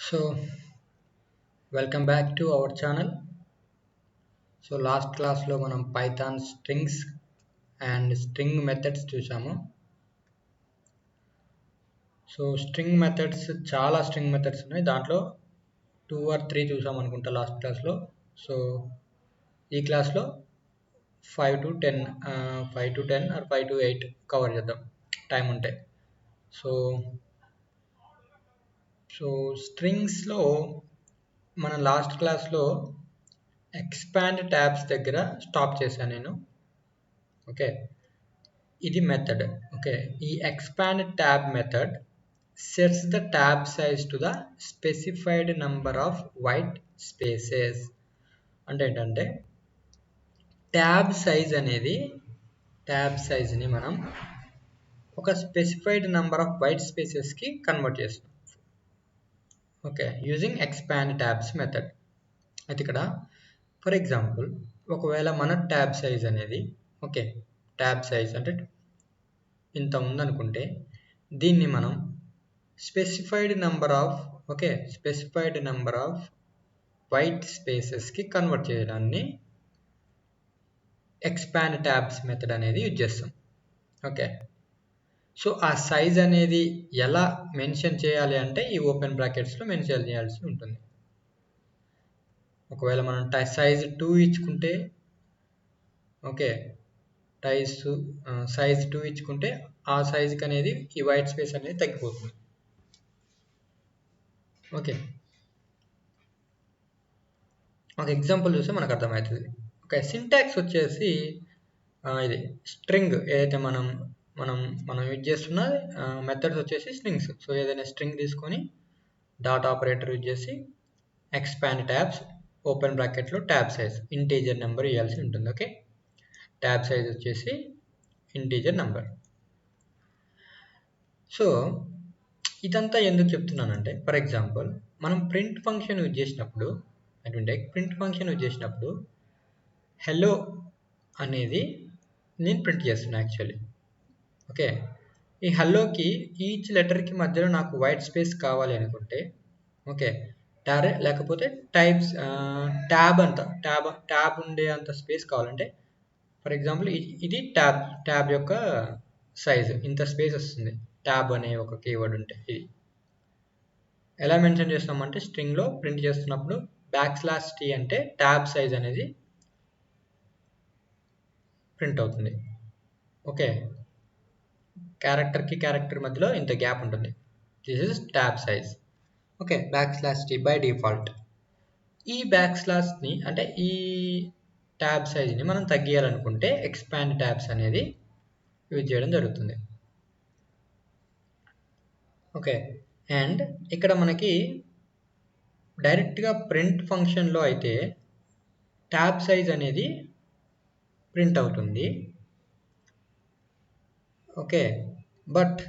So, welcome back to our channel. So, last class లో మనం Python strings and string methods చూసాము. So, string methods చాలా string methods ఉన్నాయి. దాంట్లో 2 or 3 చూసాం అనుకుంటా లాస్ట్ క్లాస్లో. సో, ఈ క్లాస్లో 5 to 10 or 5 to 8 కవర్ చేద్దాం టైం ఉంటే. సో స్ట్రింగ్స్లో మన లాస్ట్ క్లాస్లో ఎక్స్పాండ్ ట్యాబ్స్ దగ్గర స్టాప్ చేశాను నేను. ఓకే, ఇది మెథడ్. ఓకే, ఈ expand tab method sets the tab size to the specified number of white spaces. అంటే ఏంటంటే ట్యాబ్ సైజ్ని మనం ఒక స్పెసిఫైడ్ నెంబర్ ఆఫ్ వైట్ స్పేసెస్కి కన్వర్ట్ చేస్తాం. Okay, using expand tabs method. అయితే ఇక్కడ ఫర్ ఎగ్జాంపుల్ ఒకవేళ మన ట్యాబ్ సైజ్ అనేది ట్యాబ్ సైజ్ అంటే ఇంత ఉందనుకుంటే దీన్ని మనం స్పెసిఫైడ్ నెంబర్ ఆఫ్ వైట్ స్పేసెస్కి కన్వర్ట్ చేయడాన్ని ఎక్స్పాండ్ ట్యాబ్స్ మెథడ్ అనేది యూజ్ చేస్తాం. ఓకే, సో ఆ సైజ్ అనేది ఎలా మెన్షన్ చేయాలి అంటే ఈ ఓపెన్ బ్రాకెట్స్లో మెన్షన్ చేయాల్సి ఉంటుంది. ఒకవేళ మనం సైజ్ 2 ఇచ్చుకుంటే సైజ్ 2 ఇచ్చుకుంటే ఆ సైజుకి అనేది ఈ వైట్ స్పేస్ అనేది తగ్గిపోతుంది. ఓకే, ఒక ఎగ్జాంపుల్ చూస్తే మనకు అర్థమవుతుంది. ఓకే, సింటాక్స్ వచ్చేసి ఇది స్ట్రింగ్ ఏదైతే మనం యూజ్ చేస్తున్న మెథడ్స్ వచ్చేసి స్ట్రింగ్స్. సో ఏదైనా స్ట్రింగ్ తీసుకొని డాట్ ఆపరేటర్ యూజ్ చేసి ఎక్స్పాండ్ ట్యాబ్స్ ఓపెన్ బ్రాకెట్లో ట్యాబ్ సైజ్ ఇంటీజర్ నెంబర్ ఇవ్వాల్సి ఉంటుంది. ఓకే, ట్యాబ్ సైజ్ వచ్చేసి ఇంటీజర్ నెంబర్. సో ఇదంతా ఎందుకు చెప్తున్నానంటే ఫర్ ఎగ్జాంపుల్ మనం ప్రింట్ ఫంక్షన్ యూజ్ చేసినప్పుడు హెలో అనేది నేను ప్రింట్ చేస్తున్నా యాక్చువల్లీ. ఓకే, ఈ హెల్లోకి ఈచ్ లెటర్కి మధ్యలో నాకు వైట్ స్పేస్ కావాలి అనుకుంటే లేకపోతే ట్యాబ్ ఉండే అంత స్పేస్ కావాలంటే ఫర్ ఎగ్జాంపుల్ ఇది ట్యాబ్ యొక్క సైజ్ ఇంత స్పేస్ వస్తుంది. ట్యాబ్ అనే ఒక కీవర్డ్ ఉంటే ఇది ఎలా మెన్షన్ చేస్తామంటే స్ట్రింగ్లో ప్రింట్ చేస్తున్నప్పుడు \t అంటే ట్యాబ్ సైజ్ అనేది ప్రింట్ అవుతుంది. ఓకే, క్యారెక్టర్ మధ్యలో ఇంత గ్యాప్ ఉంటుంది. This is tab size. Okay, \t by default. ఈ ని అంటే ఈ ట్యాబ్ సైజ్ని మనం తగ్గియాలనుకుంటే ఎక్స్పాండ్ ట్యాబ్స్ అనేది యూజ్ చేయడం జరుగుతుంది. ఓకే, అండ్ ఇక్కడ మనకి డైరెక్ట్గా ప్రింట్ ఫంక్షన్లో అయితే ట్యాబ్ సైజ్ అనేది ప్రింట్ అవుతుంది. ఓకే, బట్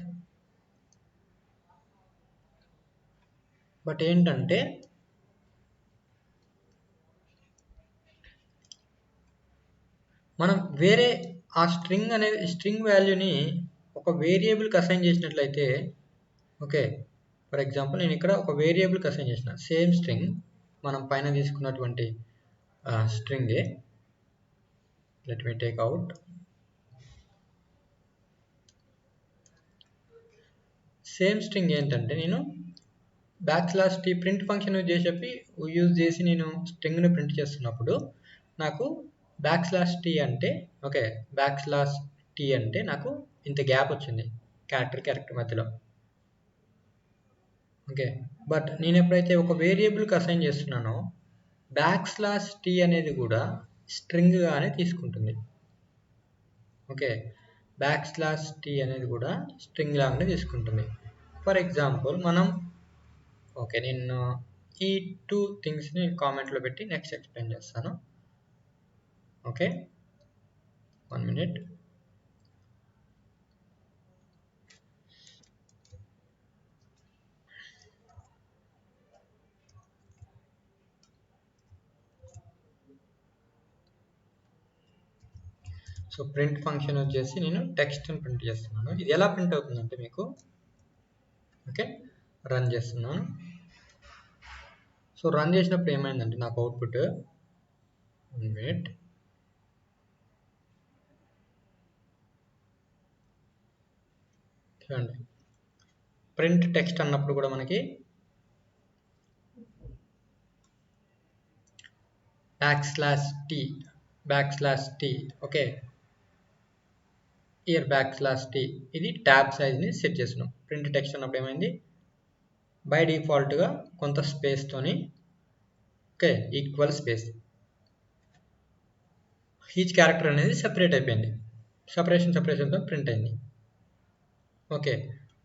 ఏంటంటే మనం వేరే ఆ స్ట్రింగ్ వాల్యూని ఒక వేరియబుల్కి అసైన్ చేసినట్లయితే ఫర్ ఎగ్జాంపుల్ నేను ఇక్కడ ఒక వేరియబుల్కి అసైన్ చేసిన సేమ్ స్ట్రింగ్ మనం పైన తీసుకున్నటువంటి స్ట్రింగే. Let me take out same string ఏంటంటే నేను \t ప్రింట్ ఫంక్షన్ యూజ్ చేసి నేను స్ట్రింగ్ని ప్రింట్ చేస్తున్నప్పుడు నాకు \t అంటే నాకు ఇంత గ్యాప్ వచ్చింది క్యారెక్టర్ మధ్యలో. ఓకే, బట్ నేను ఎప్పుడైతే ఒక వేరియబుల్కి అసైన్ చేస్తున్నానో \t అనేది కూడా స్ట్రింగ్ గానే తీసుకుంటుంది. ఓకే, \t అనేది కూడా స్ట్రింగ్ లాగానే తీసుకుంటుంది. ఫర్ ఎగ్జాంపుల్ నేను ఈ 2 థింగ్స్ని కామెంట్లో పెట్టి నెక్స్ట్ ఎక్స్ప్లెయిన్ చేస్తాను. Okay, 1 minute. So print function వచ్చేసి నేను టెక్స్ట్ని ప్రింట్ చేస్తున్నాను. ఇది ఎలా ప్రింట్ అవుతుందంటే మీకు రన్ చేస్తున్నాను. సో రన్ చేసినప్పుడు ఏమైందంటే నాకు అవుట్పుట్ వెయిట్ చూడండి, ప్రింట్ టెక్స్ట్ అన్నప్పుడు కూడా మనకి /t ఓకే, ఇయర్ /t ఇది ట్యాబ్ సైజ్ని సెట్ చేస్తున్నాం. ప్రింట్ టెక్స్ట్ అన్నప్పుడు ఏమైంది, బై డిఫాల్ట్గా కొంత స్పేస్తోని okay equal space each character అనేది సెపరేట్ అయిపోయింది, సెపరేషన్తో ప్రింట్ అయింది. ఓకే,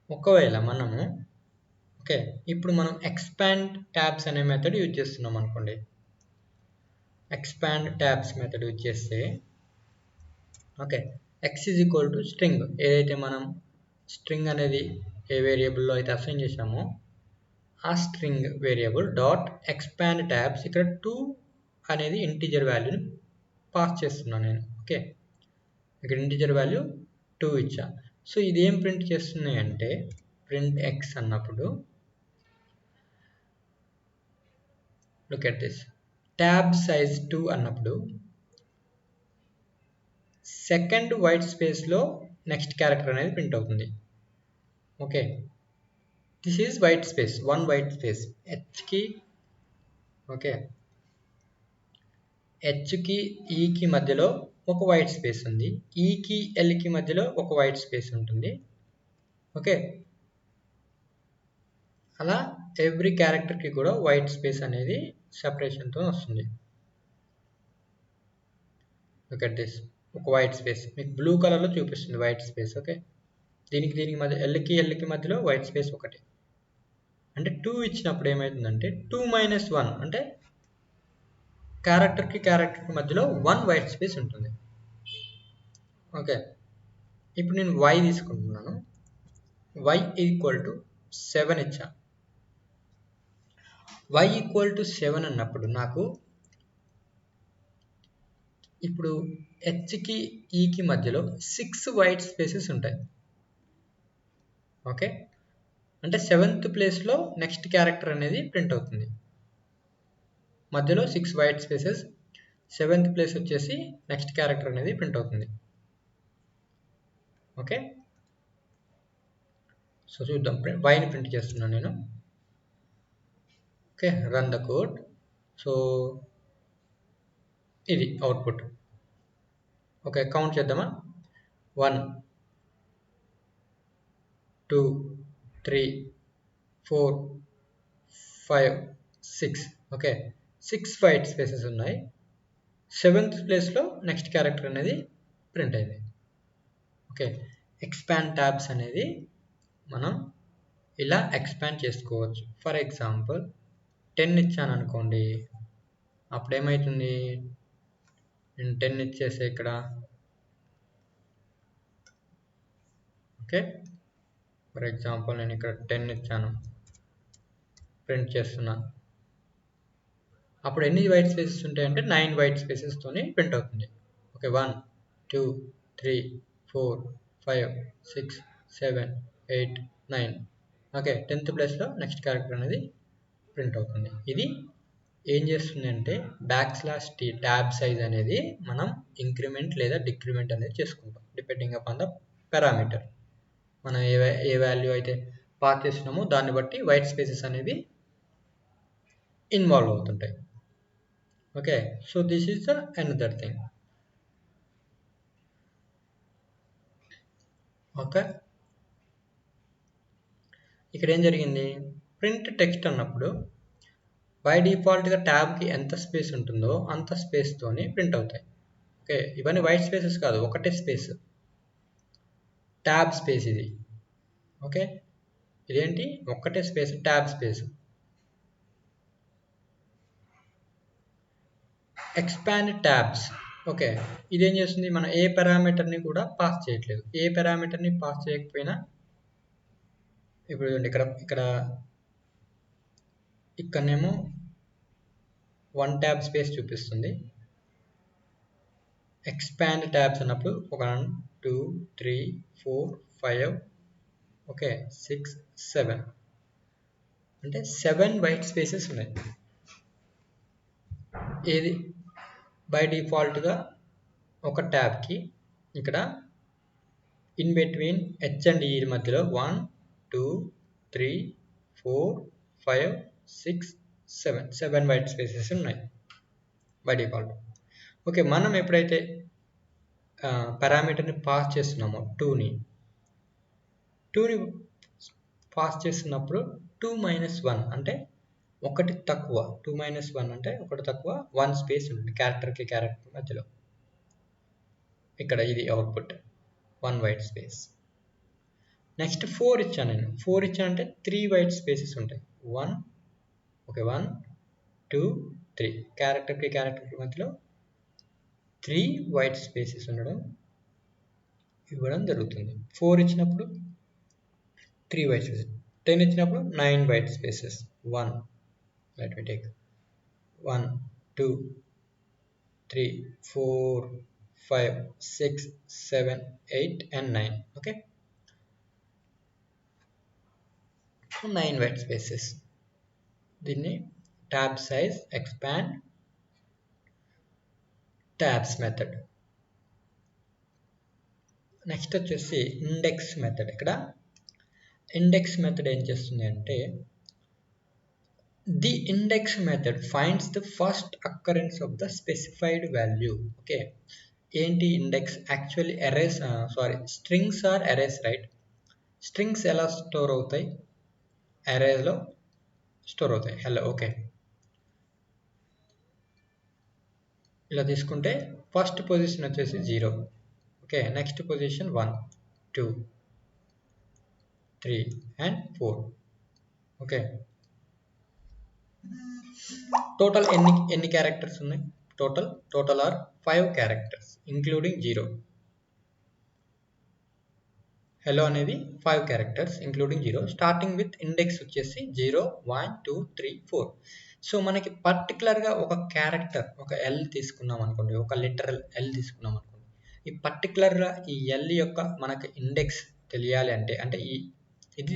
ఒకవేళ మనము ఓకే ఇప్పుడు మనం ఎక్స్పాండ్ ట్యాబ్స్ అనే మెథడ్ యూజ్ చేస్తున్నాం అనుకోండి. ఎక్స్పాండ్ ట్యాబ్స్ మెథడ్ యూజ్ చేస్తే okay x is equal to string, ఏదైతే మనం స్ట్రింగ్ అనేది ఏ వేరియబుల్లో అయితే అసైన్ చేసామో ఆ string variable dot expand tabs, ఇక్కడ 2 అనేది ఇంటీజర్ వాల్యూని పాస్ చేస్తున్నాను నేను. ఓకే, ఇక్కడ ఇంటీజర్ వాల్యూ 2 ఇచ్చా. సో ఇది ఏం ప్రింట్ చేస్తున్నాయి అంటే ప్రింట్ x అన్నప్పుడు look at this, tab size 2 అన్నప్పుడు సెకండ్ వైట్ స్పేస్లో నెక్స్ట్ క్యారెక్టర్ అనేది ప్రింట్ అవుతుంది. Okay, this is white space, 1 white space హెచ్కి ఓకే, హెచ్కి ఈకి మధ్యలో ఒక వైట్ స్పేస్ ఉంది, ఈకి ఎల్కి మధ్యలో ఒక వైట్ స్పేస్ ఉంటుంది. ఓకే, అలా ఎవ్రీ క్యారెక్టర్కి కూడా వైట్ స్పేస్ అనేది సెపరేషన్తో వస్తుంది. లుక్ ఎట్ దిస్, ఒక వైట్ స్పేస్ మీకు బ్లూ కలర్లో చూపిస్తుంది వైట్ స్పేస్. ఓకే, దీనికి మధ్య ఎల్కి మధ్యలో వైట్ స్పేస్ ఒకటి, అంటే 2 ఇచ్చినప్పుడు ఏమవుతుందంటే 2 - 1 అంటే క్యారెక్టర్కి మధ్యలో 1 వైట్ స్పేస్ ఉంటుంది. ఓకే, ఇప్పుడు నేను y తీసుకుంటున్నాను, y ఈక్వల్ టు 7 ఇచ్చా. y ఈక్వల్ టు 7 అన్నప్పుడు నాకు ఇప్పుడు హెచ్కి ఈకి మధ్యలో 6 వైట్ స్పేసెస్ ఉంటాయి. ఓకే, అంటే 7th ప్లేస్లో నెక్స్ట్ క్యారెక్టర్ అనేది ప్రింట్ అవుతుంది. మధ్యలో 6 వైట్ స్పేసెస్, 7th ప్లేస్ వచ్చేసి నెక్స్ట్ క్యారెక్టర్ అనేది ప్రింట్ అవుతుంది. ఓకే, సో చూద్దాం, వైని ప్రింట్ చేస్తున్నాను నేను. Okay, run the code. So ఇది అవుట్పుట్. ఓకే, కౌంట్ చేద్దామా, 1 2 3 4 5 6. ఓకే, 6 వైట్ స్పేసెస్ ఉన్నాయి. 7th ప్లేస్లో నెక్స్ట్ క్యారెక్టర్ అనేది ప్రింట్ అయింది. ఓకే, ఎక్స్పాండ్ ట్యాబ్స్ అనేది మనం ఇలా ఎక్స్పాండ్ చేసుకోవచ్చు. ఫర్ ఎగ్జాంపుల్ 10 ఇచ్చాను అనుకోండి, అప్పుడు ఏమవుతుంది, నేను 10 ఇచ్చేసే ఇక్కడ. ఓకే, ఫర్ ఎగ్జాంపుల్ నేను ఇక్కడ 10 ఇచ్చాను, ప్రింట్ చేస్తున్నాను. అప్పుడు ఎన్ని వైట్ స్పేసెస్ ఉంటాయంటే 9 వైట్ స్పేసెస్తోని ప్రింట్ అవుతుంది. ఓకే, 1 2 3 4 5 6 7 8 9. ఓకే, 10th ప్లేస్లో నెక్స్ట్ క్యారెక్టర్ అనేది ప్రింట్ అవుతుంది. ఇది ఏం చేస్తుంది అంటే /t ట్యాబ్ సైజ్ అనేది మనం ఇంక్రిమెంట్ లేదా డిక్రిమెంట్ అనేది చేసుకుంటాం డిపెండింగ్ అపాన్ ద పారామీటర్. మనం ఏ వాల్యూ అయితే పాస్ చేస్తున్నామో దాన్ని బట్టి వైట్ స్పేసెస్ అనేవి ఇన్వాల్వ్ అవుతుంటాయి. Okay, so this is the another thing. Okay, ఇక్కడ ఏం జరిగింది, ప్రింట్ టెక్స్ట్ అన్నప్పుడు బై డిఫాల్ట్గా ట్యాబ్కి ఎంత స్పేస్ ఉంటుందో అంత స్పేస్తోని ప్రింట్ అవుతాయి. ఓకే, ఇవన్నీ వైట్ స్పేసెస్ కాదు, ఒకటే స్పేస్, ట్యాబ్ స్పేస్ ఇది. ఓకే, ఇదేంటి, ఒక్కటే space, tab space. Expand tabs. Okay, ఇదేం చేస్తుంది, మనం ఏ పారామీటర్ని కూడా పాస్ చేయట్లేదు. ఏ పారామీటర్ని పాస్ చేయకపోయినా ఇప్పుడు ఇక్కడనేమో 1 ట్యాబ్ స్పేస్ చూపిస్తుంది. ఎక్స్పాండ్ ట్యాబ్స్ అన్నప్పుడు 1 2 3 4 5 ఓకే 6 7 అంటే 7 వైట్ స్పేసెస్ ఉన్నాయి. ఏది బై డిఫాల్ట్గా ఒక ట్యాబ్కి ఇక్కడ ఇన్ బిట్వీన్ హెచ్ అండ్ ఈ మధ్యలో 1 2 3 4 5 6 7 వైట్ స్పేసెస్ ఉన్నాయి బై డిఫాల్ట్. ఓకే, మనం ఎప్పుడైతే పారామీటర్ని పాస్ చేస్తున్నామో 2ని పాస్ చేస్తున్నప్పుడు 2 - 1 అంటే ఒకటి తక్కువ, 2 - 1 అంటే ఒకటి తక్కువ 1 స్పేస్ ఉంటుంది క్యారెక్టర్కి క్యారెక్టర్ మధ్యలో. ఇక్కడ ఇది అవుట్పుట్ 1 వైట్ స్పేస్. నెక్స్ట్ 4 ఇచ్చాను నేను. 4 ఇచ్చాను అంటే 3 వైట్ స్పేసెస్ ఉంటాయి. 1 2 3 క్యారెక్టర్కి క్యారెక్టర్కి మధ్యలో 3 వైట్ స్పేసెస్ ఇవ్వడం జరుగుతుంది. 4 ఇచ్చినప్పుడు 3 వైట్ స్పేసెస్, 10 ఇచ్చినప్పుడు 9 white spaces. 1 let me take 1 2 3 4 5 6 7 8 and 9. okay, 9 white spaces. దీన్ని tab size expand tabs method. Next వచ్చేసి ఇండెక్స్ మెథడ్. ఇక్కడ ఇండెక్స్ మెథడ్ ఏం చేస్తుంది అంటే the index method finds the first occurrence of the specified value. Okay, ఏంటి index? Actually arrays strings are arrays, right? Strings ఎలా store అవుతాయి? అరేలో store అవుతాయి. హలో, ఓకే, ఇలా తీసుకుంటే ఫస్ట్ పొజిషన్ వచ్చేసి 0. Okay, next position 1 2 3 and 4. Okay, total ఎన్ని characters ఉన్నాయి? Total are 5 characters including 0. Hello అనేది 5 characters including 0, starting with index వచ్చేసి 0 1 2 3 4. సో మనకి పర్టికులర్గా ఒక క్యారెక్టర్, ఒక ఎల్ తీసుకున్నాం అనుకోండి, ఒక లిటరల్ ఎల్ తీసుకున్నాం అనుకోండి, ఈ పర్టికులర్గా ఈ ఎల్ యొక్క మనకి ఇండెక్స్ తెలియాలి అంటే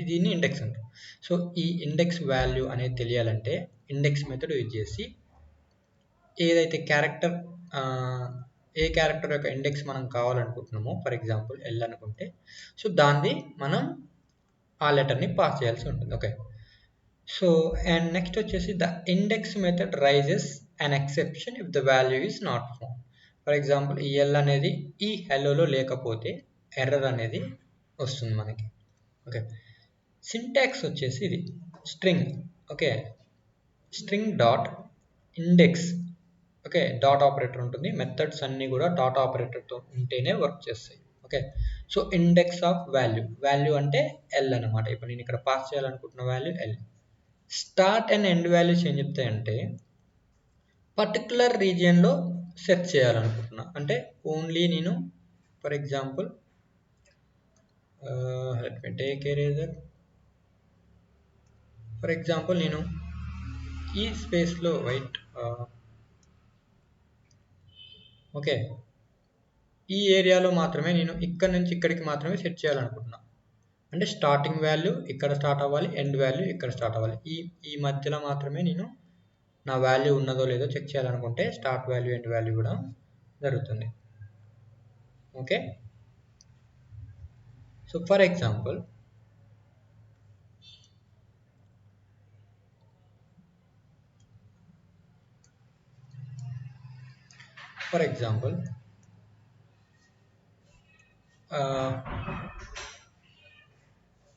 దీన్ని ఇండెక్స్ అంటారు. సో ఈ ఇండెక్స్ వాల్యూ అనేది తెలియాలంటే ఇండెక్స్ మెథడ్ యూజ్ చేసి ఏదైతే క్యారెక్టర్ ఏ క్యారెక్టర్ యొక్క ఇండెక్స్ మనం కావాలనుకుంటున్నామో, ఫర్ ఎగ్జాంపుల్ ఎల్ అనుకుంటే, సో దాన్ని మనం ఆ లెటర్ని పాస్ చేయాల్సి ఉంటుంది. ఓకే, సో అండ్ నెక్స్ట్ వచ్చేసి the index method raises an exception if the value is not found. For example ఈ ఎల్ అనేది ఈ హెలోలో లేకపోతే ఎర్రర్ అనేది వస్తుంది మనకి. ఓకే, సింటాక్స్ వచ్చేసి ఇది string. Okay, string dot index. Okay, dot operator ఉంటుంది. మెథడ్స్ అన్నీ కూడా డాట్ ఆపరేటర్తో ఉంటేనే వర్క్ చేస్తాయి. Okay, so index of value అంటే ఎల్ అనమాట. ఇప్పుడు నేను ఇక్కడ పాస్ చేయాలనుకుంటున్న value L. Start and end values ఏం చెప్తాయంటే పర్టికులర్ రీజియన్లో సెట్ చేయాలనుకుంటున్నా. అంటే ఓన్లీ నేను for example let me take eraser. For example నేను ఈ స్పేస్లో వైట్, ఓకే, ఈ ఏరియాలో మాత్రమే నేను ఇక్కడ నుంచి ఇక్కడికి మాత్రమే సెట్ చేయాలనుకుంటున్నా. అంటే స్టార్టింగ్ వాల్యూ ఇక్కడ స్టార్ట్ అవ్వాలి, ఎండ్ వాల్యూ ఇక్కడ స్టార్ట్ అవ్వాలి. ఈ మధ్యలో మాత్రమే నేను నా వాల్యూ ఉన్నదో లేదో చెక్ చేయాలనుకుంటే స్టార్ట్ వాల్యూ ఎండ్ వాల్యూ కూడా జరుగుతుంది. ఓకే, సో ఫర్ ఎగ్జాంపుల్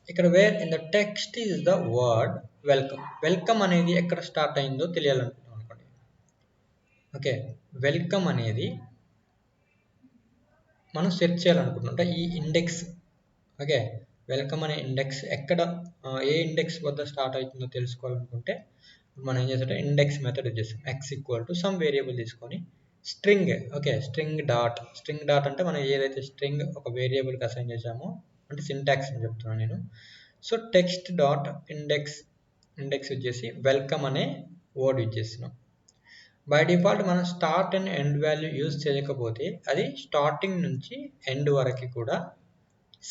ఇక్కడ where in the text is the word welcome. Welcome అనేది ఎక్కడ స్టార్ట్ అయిందో తెలియాలనుకుంటున్నాం అనుకోండి. ఓకే, వెల్కమ్ అనేది మనం సెర్చ్ చేయాలనుకుంటున్నాం. అంటే ఈ ఇండెక్స్, ఓకే, వెల్కమ్ అనే ఇండెక్స్ ఎక్కడ, ఏ ఇండెక్స్ వద్ద స్టార్ట్ అవుతుందో తెలుసుకోవాలనుకుంటే మనం ఏం చేస్తామంటే ఇండెక్స్ మెథడ్ యూజ్ చేస్తాం. X equal to some variable తీసుకొని స్ట్రింగ్. ఓకే, స్ట్రింగ్ డాట్ అంటే మనం ఏదైతే స్ట్రింగ్ ఒక వేరియబుల్కి అసైన్ చేసామో, అంటే సింటాక్స్ అని చెప్తున్నాను నేను. So text dot index use చేసి వెల్కమ్ అనే వర్డ్ యూజ్ చేస్తున్నాం. బై డిఫాల్ట్ మనం start and end value use చేయకపోతే అది స్టార్టింగ్ నుంచి ఎండ్ వరకు కూడా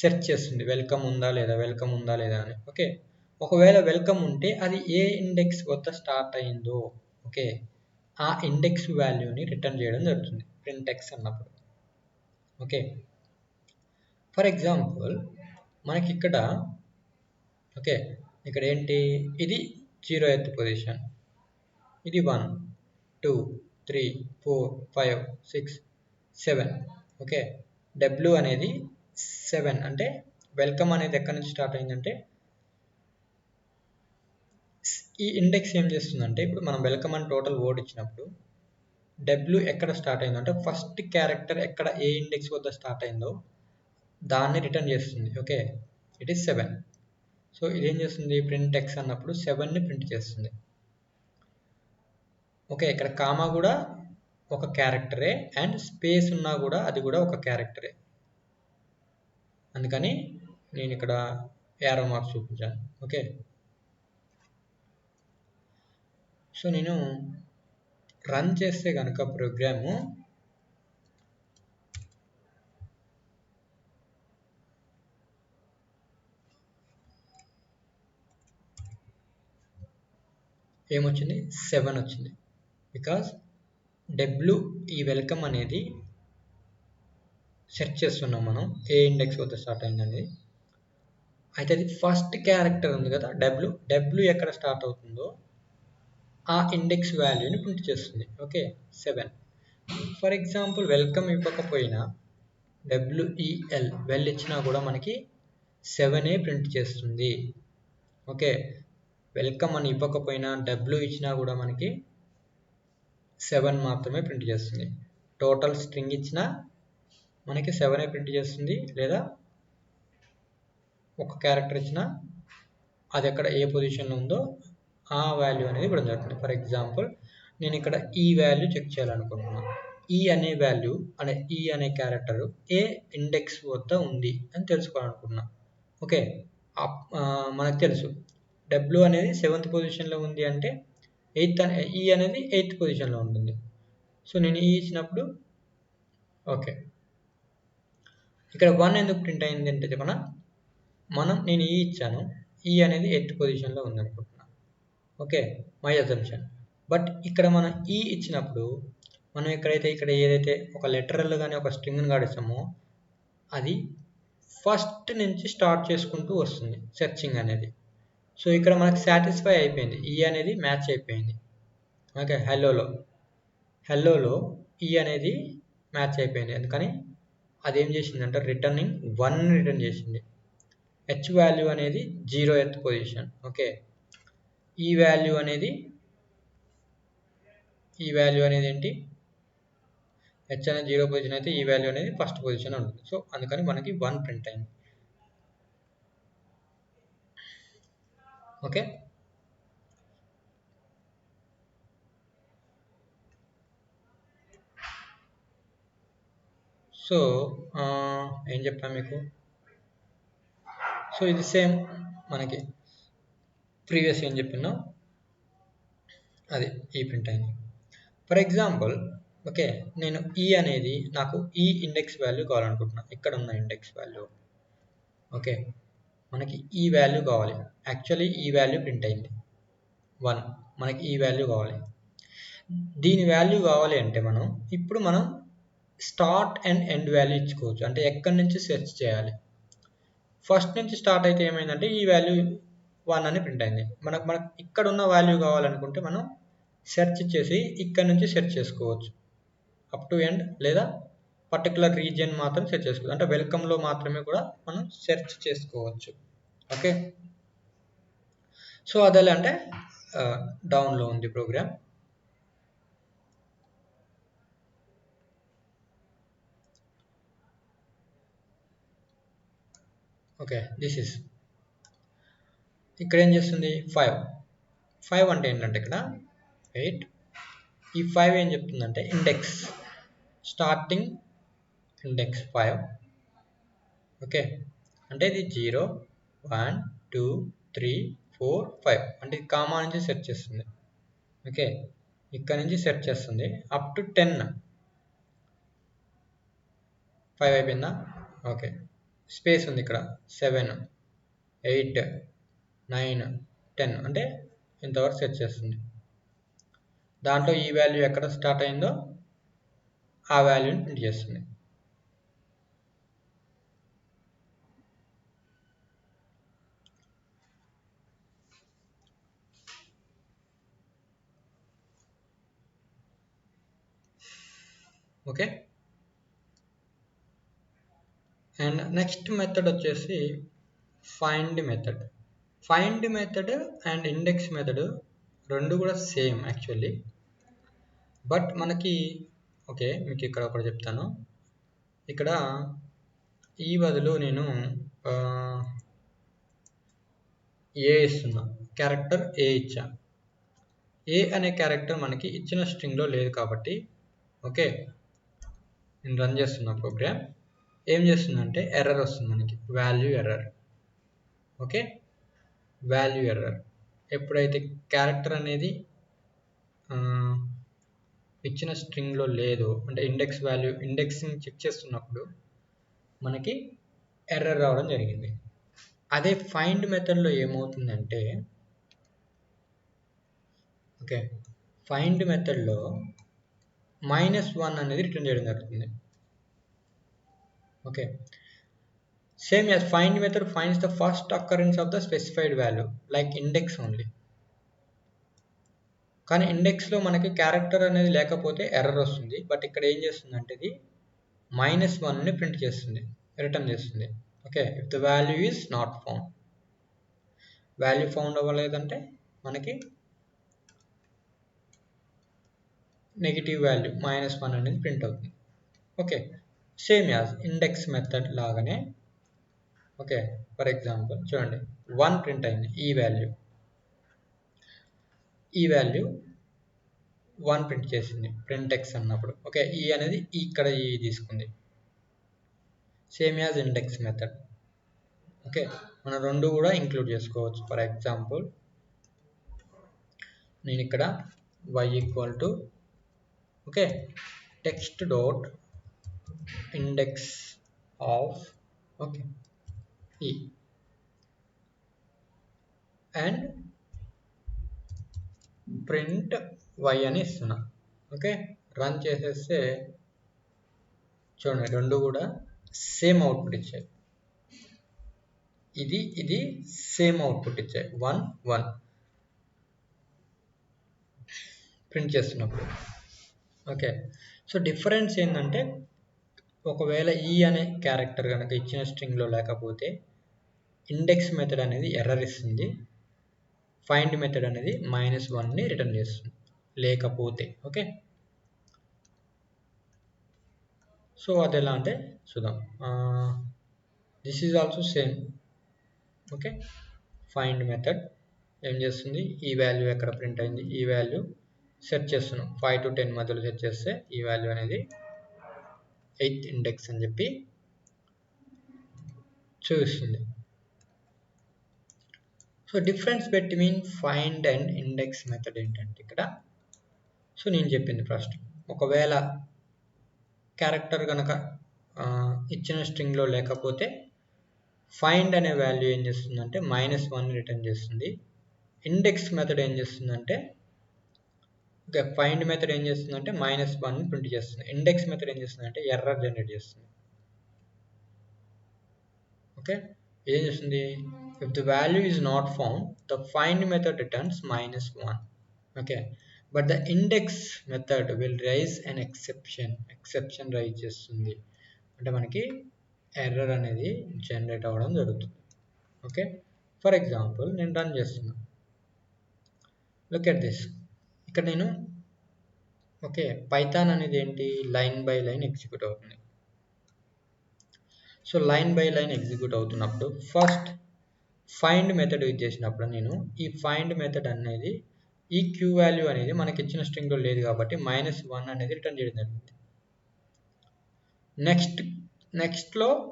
సెర్చ్ చేస్తుంది వెల్కమ్ ఉందా లేదా అని. ఓకే, ఒకవేళ వెల్కమ్ ఉంటే అది ఏ ఇండెక్స్ వద్ద స్టార్ట్ అయిందో, ఓకే, ఆ ఇండెక్స్ వాల్యూని రిటర్న్ చేయడం జరుగుతుంది ప్రింట్ ఎక్స్ అన్నప్పుడు. ఓకే, ఫర్ ఎగ్జాంపుల్ మనకి ఇక్కడ ఓకే ఇక్కడ ఏంటి, ఇది 0th పొజిషన్, ఇది 1 2 3 4 5 6 7. ఓకే, డబ్ల్యూ అనేది 7 అంటే వెల్కమ్ అనేది ఎక్కడి నుంచి స్టార్ట్ అయిందంటే ఈ ఇండెక్స్ ఏం చేస్తుందంటే ఇప్పుడు మనం వెల్కమ్ అని టోటల్ వర్డ్ ఇచ్చినప్పుడు డబ్ల్యూ ఎక్కడ స్టార్ట్ అయిందంటే ఫస్ట్ క్యారెక్టర్ ఎక్కడ ఏ ఇండెక్స్ వద్ద స్టార్ట్ అయిందో దాన్ని రిటర్న్ చేస్తుంది. Okay, it is 7. సో ఇదేం చేస్తుంది, ప్రింట్ ఎక్స్ అన్నప్పుడు 7ని ప్రింట్ చేస్తుంది. ఓకే, ఇక్కడ కామా కూడా ఒక క్యారెక్టరే అండ్ స్పేస్ ఉన్నా కూడా అది కూడా ఒక క్యారెక్టరే, అందుకని నేను ఇక్కడ యారో మార్క్స్ చూపించాను. ఓకే, సో నేను రన్ చేస్తే కనుక ప్రోగ్రాము ఏమొచ్చింది, 7 వచ్చింది. బికాజ్ డబ్ల్యూ ఈ వెల్కమ్ అనేది సెర్చ్ చేస్తున్నాం మనం ఏ ఇండెక్స్ వద్ద స్టార్ట్ అయిందని. అయితే అది ఫస్ట్ క్యారెక్టర్ ఉంది కదా డబ్ల్యూ ఎక్కడ స్టార్ట్ అవుతుందో ఆ ఇండెక్స్ వాల్యూని ప్రింట్ చేస్తుంది. ఓకే, 7. ఫర్ ఎగ్జాంపుల్ వెల్కమ్ ఇవ్వకపోయినా డబ్ల్యూఈఎల్ వెల్ ఇచ్చినా కూడా మనకి 7ఏ ప్రింట్ చేస్తుంది. ఓకే, వెల్కమ్ అని ఇవ్వకపోయినా డబ్ల్యూ ఇచ్చినా కూడా మనకి 7 మాత్రమే ప్రింట్ చేస్తుంది. టోటల్ స్ట్రింగ్ ఇచ్చినా మనకి 7ఏ ప్రింట్ చేస్తుంది, లేదా ఒక క్యారెక్టర్ ఇచ్చినా అది ఎక్కడ ఏ పొజిషన్లో ఉందో ఆ వాల్యూ అనేది ఇవ్వడం జరుగుతుంది. ఫర్ ఎగ్జాంపుల్ నేను ఇక్కడ ఈ వాల్యూ చెక్ చేయాలనుకుంటున్నాను. ఈ అనే క్యారెక్టర్ ఏ ఇండెక్స్ వద్ద ఉంది అని తెలుసుకోవాలనుకుంటున్నా. ఓకే, మనకు తెలుసు డబ్ల్యూ అనేది 7th పొజిషన్లో ఉంది అంటే ఈ అనేది 8th పొజిషన్లో ఉంటుంది. సో నేను ఈ ఇచ్చినప్పుడు ఓకే, ఇక్కడ 1 ఎందుకు ప్రింట్ అయింది అంటే చెప్పనా, నేను ఈ ఇచ్చాను, ఈ అనేది 8th పొజిషన్లో ఉంది అనుకుంటున్నాను. Okay, my assumption. బట్ ఇక్కడ మనం ఈ ఇచ్చినప్పుడు మనం ఇక్కడ ఏదైతే ఒక లెటరల్ కానీ ఒక స్ట్రింగ్ని గాడిస్తామో అది ఫస్ట్ నుంచి స్టార్ట్ చేసుకుంటూ వస్తుంది సెర్చింగ్ అనేది. సో ఇక్కడ మనకు సాటిస్ఫై అయిపోయింది, ఈ అనేది మ్యాచ్ అయిపోయింది. ఓకే, హెల్లోలో ఈ అనేది మ్యాచ్ అయిపోయింది, అందుకని అదేం చేసిందంటే రిటర్నింగ్ 1 రిటర్న్ చేసింది. హెచ్ వాల్యూ అనేది 0th పొజిషన్. ఓకే, ఈ వాల్యూ అనేది ఏంటి, హెచ్ అనేది 0 పొజిషన్ అయితే ఈ వాల్యూ అనేది ఫస్ట్ పొజిషన్ ఉంటుంది. సో అందుకని మనకి 1 ప్రింట్ అయింది. ఓకే, సో ఏం చెప్పాను మీకు, సో ఇది సేమ్ మనకి ప్రీవియస్ ఏం చెప్పినా అది ఈ ప్రింట్ అయింది. ఫర్ ఎగ్జాంపుల్ ఓకే, నేను నాకు ఈ ఇండెక్స్ వాల్యూ కావాలనుకుంటున్నా, ఇక్కడ ఉన్న ఇండెక్స్ వాల్యూ. ఓకే, మనకి ఈ వాల్యూ కావాలి. యాక్చువల్లీ ఈ వాల్యూ ప్రింట్ అయింది 1, మనకి ఈ వాల్యూ కావాలి. దీని వాల్యూ కావాలి అంటే ఇప్పుడు మనం స్టార్ట్ అండ్ ఎండ్ వాల్యూ ఇచ్చుకోవచ్చు. అంటే ఎక్కడి నుంచి సెర్చ్ చేయాలి. ఫస్ట్ నుంచి స్టార్ట్ అయితే ఏమైందంటే ఈ వాల్యూ 1 అని ప్రింట్ అయింది. మనకు ఇక్కడ ఉన్న వాల్యూ కావాలనుకుంటే మనం సెర్చ్ చేసి ఇక్కడ నుంచి సెర్చ్ చేసుకోవచ్చు అప్ టు ఎండ్, లేదా పర్టికులర్ రీజియన్ మాత్రం సెర్చ్ చేసుకోవచ్చు. అంటే వెల్కమ్లో మాత్రమే కూడా మనం సెర్చ్ చేసుకోవచ్చు. ఓకే, సో అదే అంటే డౌన్లో ఉంది ప్రోగ్రామ్. ఓకే, దిస్ ఇస్ ఇక్కడ ఏం చేస్తుంది 5 అంటే ఏంటంటే ఇక్కడ 8, ఈ 5 ఏం చెప్తుందంటే ఇండెక్స్ స్టార్టింగ్ ఇండెక్స్ 5. ఓకే, అంటే ఇది 0 1 2 3 4 5 అంటే ఇది కామా నుంచి సెర్చ్ చేస్తుంది. ఓకే, ఇక్కడ నుంచి సెర్చ్ చేస్తుంది అప్ టు 10. 5 అయిపోయిందా. ఓకే, స్పేస్ ఉంది ఇక్కడ 7 8 9 10 అంటే ఇంతవరకు సెర్చ్ చేస్తుంది. దాంట్లో ఈ వాల్యూ ఎక్కడ స్టార్ట్ అయిందో ఆ వాల్యూని ప్రింట్ చేస్తుంది. ఓకే, అండ్ నెక్స్ట్ మెథడ్ వచ్చేసి find method. Find method and index method రెండు కూడా సేమ్ యాక్చువల్లీ, బట్ మనకి ఓకే మీకు ఇక్కడ ఒకటి చెప్తాను. ఇక్కడ ఈ బదులు నేను ఏ ఇస్తున్నా, క్యారెక్టర్ ఏ ఇచ్చా. ఏ అనే క్యారెక్టర్ మనకి ఇచ్చిన స్ట్రింగ్లో లేదు కాబట్టి ఓకే, నేను రన్ చేస్తున్న ప్రోగ్రామ్ ఏం చేస్తుందంటే ఎర్రర్ వస్తుంది మనకి, value error. Okay, value error ఎప్పుడైతే క్యారెక్టర్ అనేది ఇచ్చిన స్ట్రింగ్లో లేదు అంటే ఇండెక్స్ వాల్యూ ఇండెక్సింగ్ చెక్ చేస్తున్నప్పుడు మనకి ఎర్రర్ రావడం జరిగింది. అదే ఫైండ్ మెథడ్లో ఏమవుతుందంటే ఓకే, ఫైండ్ మెథడ్లో -1 అనేది రిటర్న్ చేయడం జరుగుతుంది. Okay, same as find method finds the first occurrence of the specified value like index only. కానీ ఇండెక్స్లో మనకి క్యారెక్టర్ అనేది లేకపోతే ఎర్రర్ వస్తుంది, బట్ ఇక్కడ ఏం చేస్తుందంటే ఇది -1ని ప్రింట్ చేస్తుంది, రిటర్న్ చేస్తుంది. Okay, if the value is not found, value found అవ్వలేదంటే మనకి నెగిటివ్ వాల్యూ -1 అనేది ప్రింట్ అవుతుంది. Okay, same as index method లాగానే ఓకే, ఫర్ ఎగ్జాంపుల్ చూడండి 1 ప్రింట్ అయింది, ఈ వాల్యూ 1 ప్రింట్ చేసింది ప్రింట్ ఎక్స్ అన్నప్పుడు. ఓకే, ఈ అనేది ఇక్కడ ఈ తీసుకుంది, same as index method. Okay, మనం రెండు కూడా ఇంక్లూడ్ చేసుకోవచ్చు. ఫర్ ఎగ్జాంపుల్ నేను ఇక్కడ y equal to okay text dot index of okay ఈ అండ్ ప్రింట్ y అని ఇస్తున్నా. ఓకే, రన్ చేసేస్తే చూడండి రెండు కూడా సేమ్ అవుట్పుట్ ఇచ్చాయి. ఇది సేమ్ అవుట్పుట్ ఇచ్చాయి, 1 1 ప్రింట్ చేస్తున్నప్పుడు. ఓకే, సో డిఫరెన్స్ ఏంటంటే ఒకవేళ ఈ అనే క్యారెక్టర్ కనుక ఇచ్చిన స్ట్రింగ్లో లేకపోతే ఇండెక్స్ మెథడ్ అనేది ఎర్రర్ ఇస్తుంది, ఫైండ్ మెథడ్ అనేది -1ని రిటర్న్ చేస్తుంది లేకపోతే. ఓకే, సో అది ఎలా అంటే చూద్దాం. This is also same. Okay, find method ఏం చేస్తుంది, ఈ వాల్యూ ఎక్కడ ప్రింట్ అయింది, ఈ వాల్యూ సెట్ చేస్తున్నాం 5 to 10 మధ్యలో సెట్ చేస్తే ఈ వాల్యూ అనేది 8th ఇండెక్స్ అని చెప్పి చూపిస్తుంది. So difference between find and index method ఏంటంటే ఇక్కడ సో నేను చెప్పింది ఫస్ట్, ఒకవేళ క్యారెక్టర్ కనుక ఇచ్చిన స్ట్రింగ్లో లేకపోతే ఫైండ్ అనే వాల్యూ ఏం చేస్తుందంటే -1 రిటర్న్ చేస్తుంది. ఇండెక్స్ మెథడ్ ఏం చేస్తుందంటే ఓకే, ఫైండ్ మెథడ్ ఏం చేస్తుందంటే -1 ప్రింట్ చేస్తుంది, ఇండెక్స్ మెథడ్ ఏం చేస్తుందంటే ఎర్రర్ జనరేట్ చేస్తుంది. ఓకే, ఏం చేస్తుంది, if the value is not found the find method returns -1. Okay, but the index method will raise an exception raise చేస్తుంది, అంటే మనకి ఎర్రర్ అనేది జనరేట్ అవ్వడం జరుగుతుంది. ఓకే, ఫర్ ఎగ్జాంపుల్ నేను రన్ చేస్తున్నా, లుక్ ఎట్ దిస్. ఇక్కడ నేను ఓకే పైథాన్ అనేది ఏంటి, లైన్ బై లైన్ ఎగ్జిక్యూట్ అవుతుంది. సో లైన్ బై లైన్ ఎగ్జిక్యూట్ అవుతున్నప్పుడు ఫస్ట్ ఫైండ్ మెథడ్ యూజ్ చేసినప్పుడు నేను ఈ ఫైండ్ మెథడ్ అనేది ఈ క్యూ వాల్యూ అనేది మనకి ఇచ్చిన స్ట్రింగ్లో లేదు కాబట్టి -1 అనేది రిటర్న్ చేయడం జరిగింది.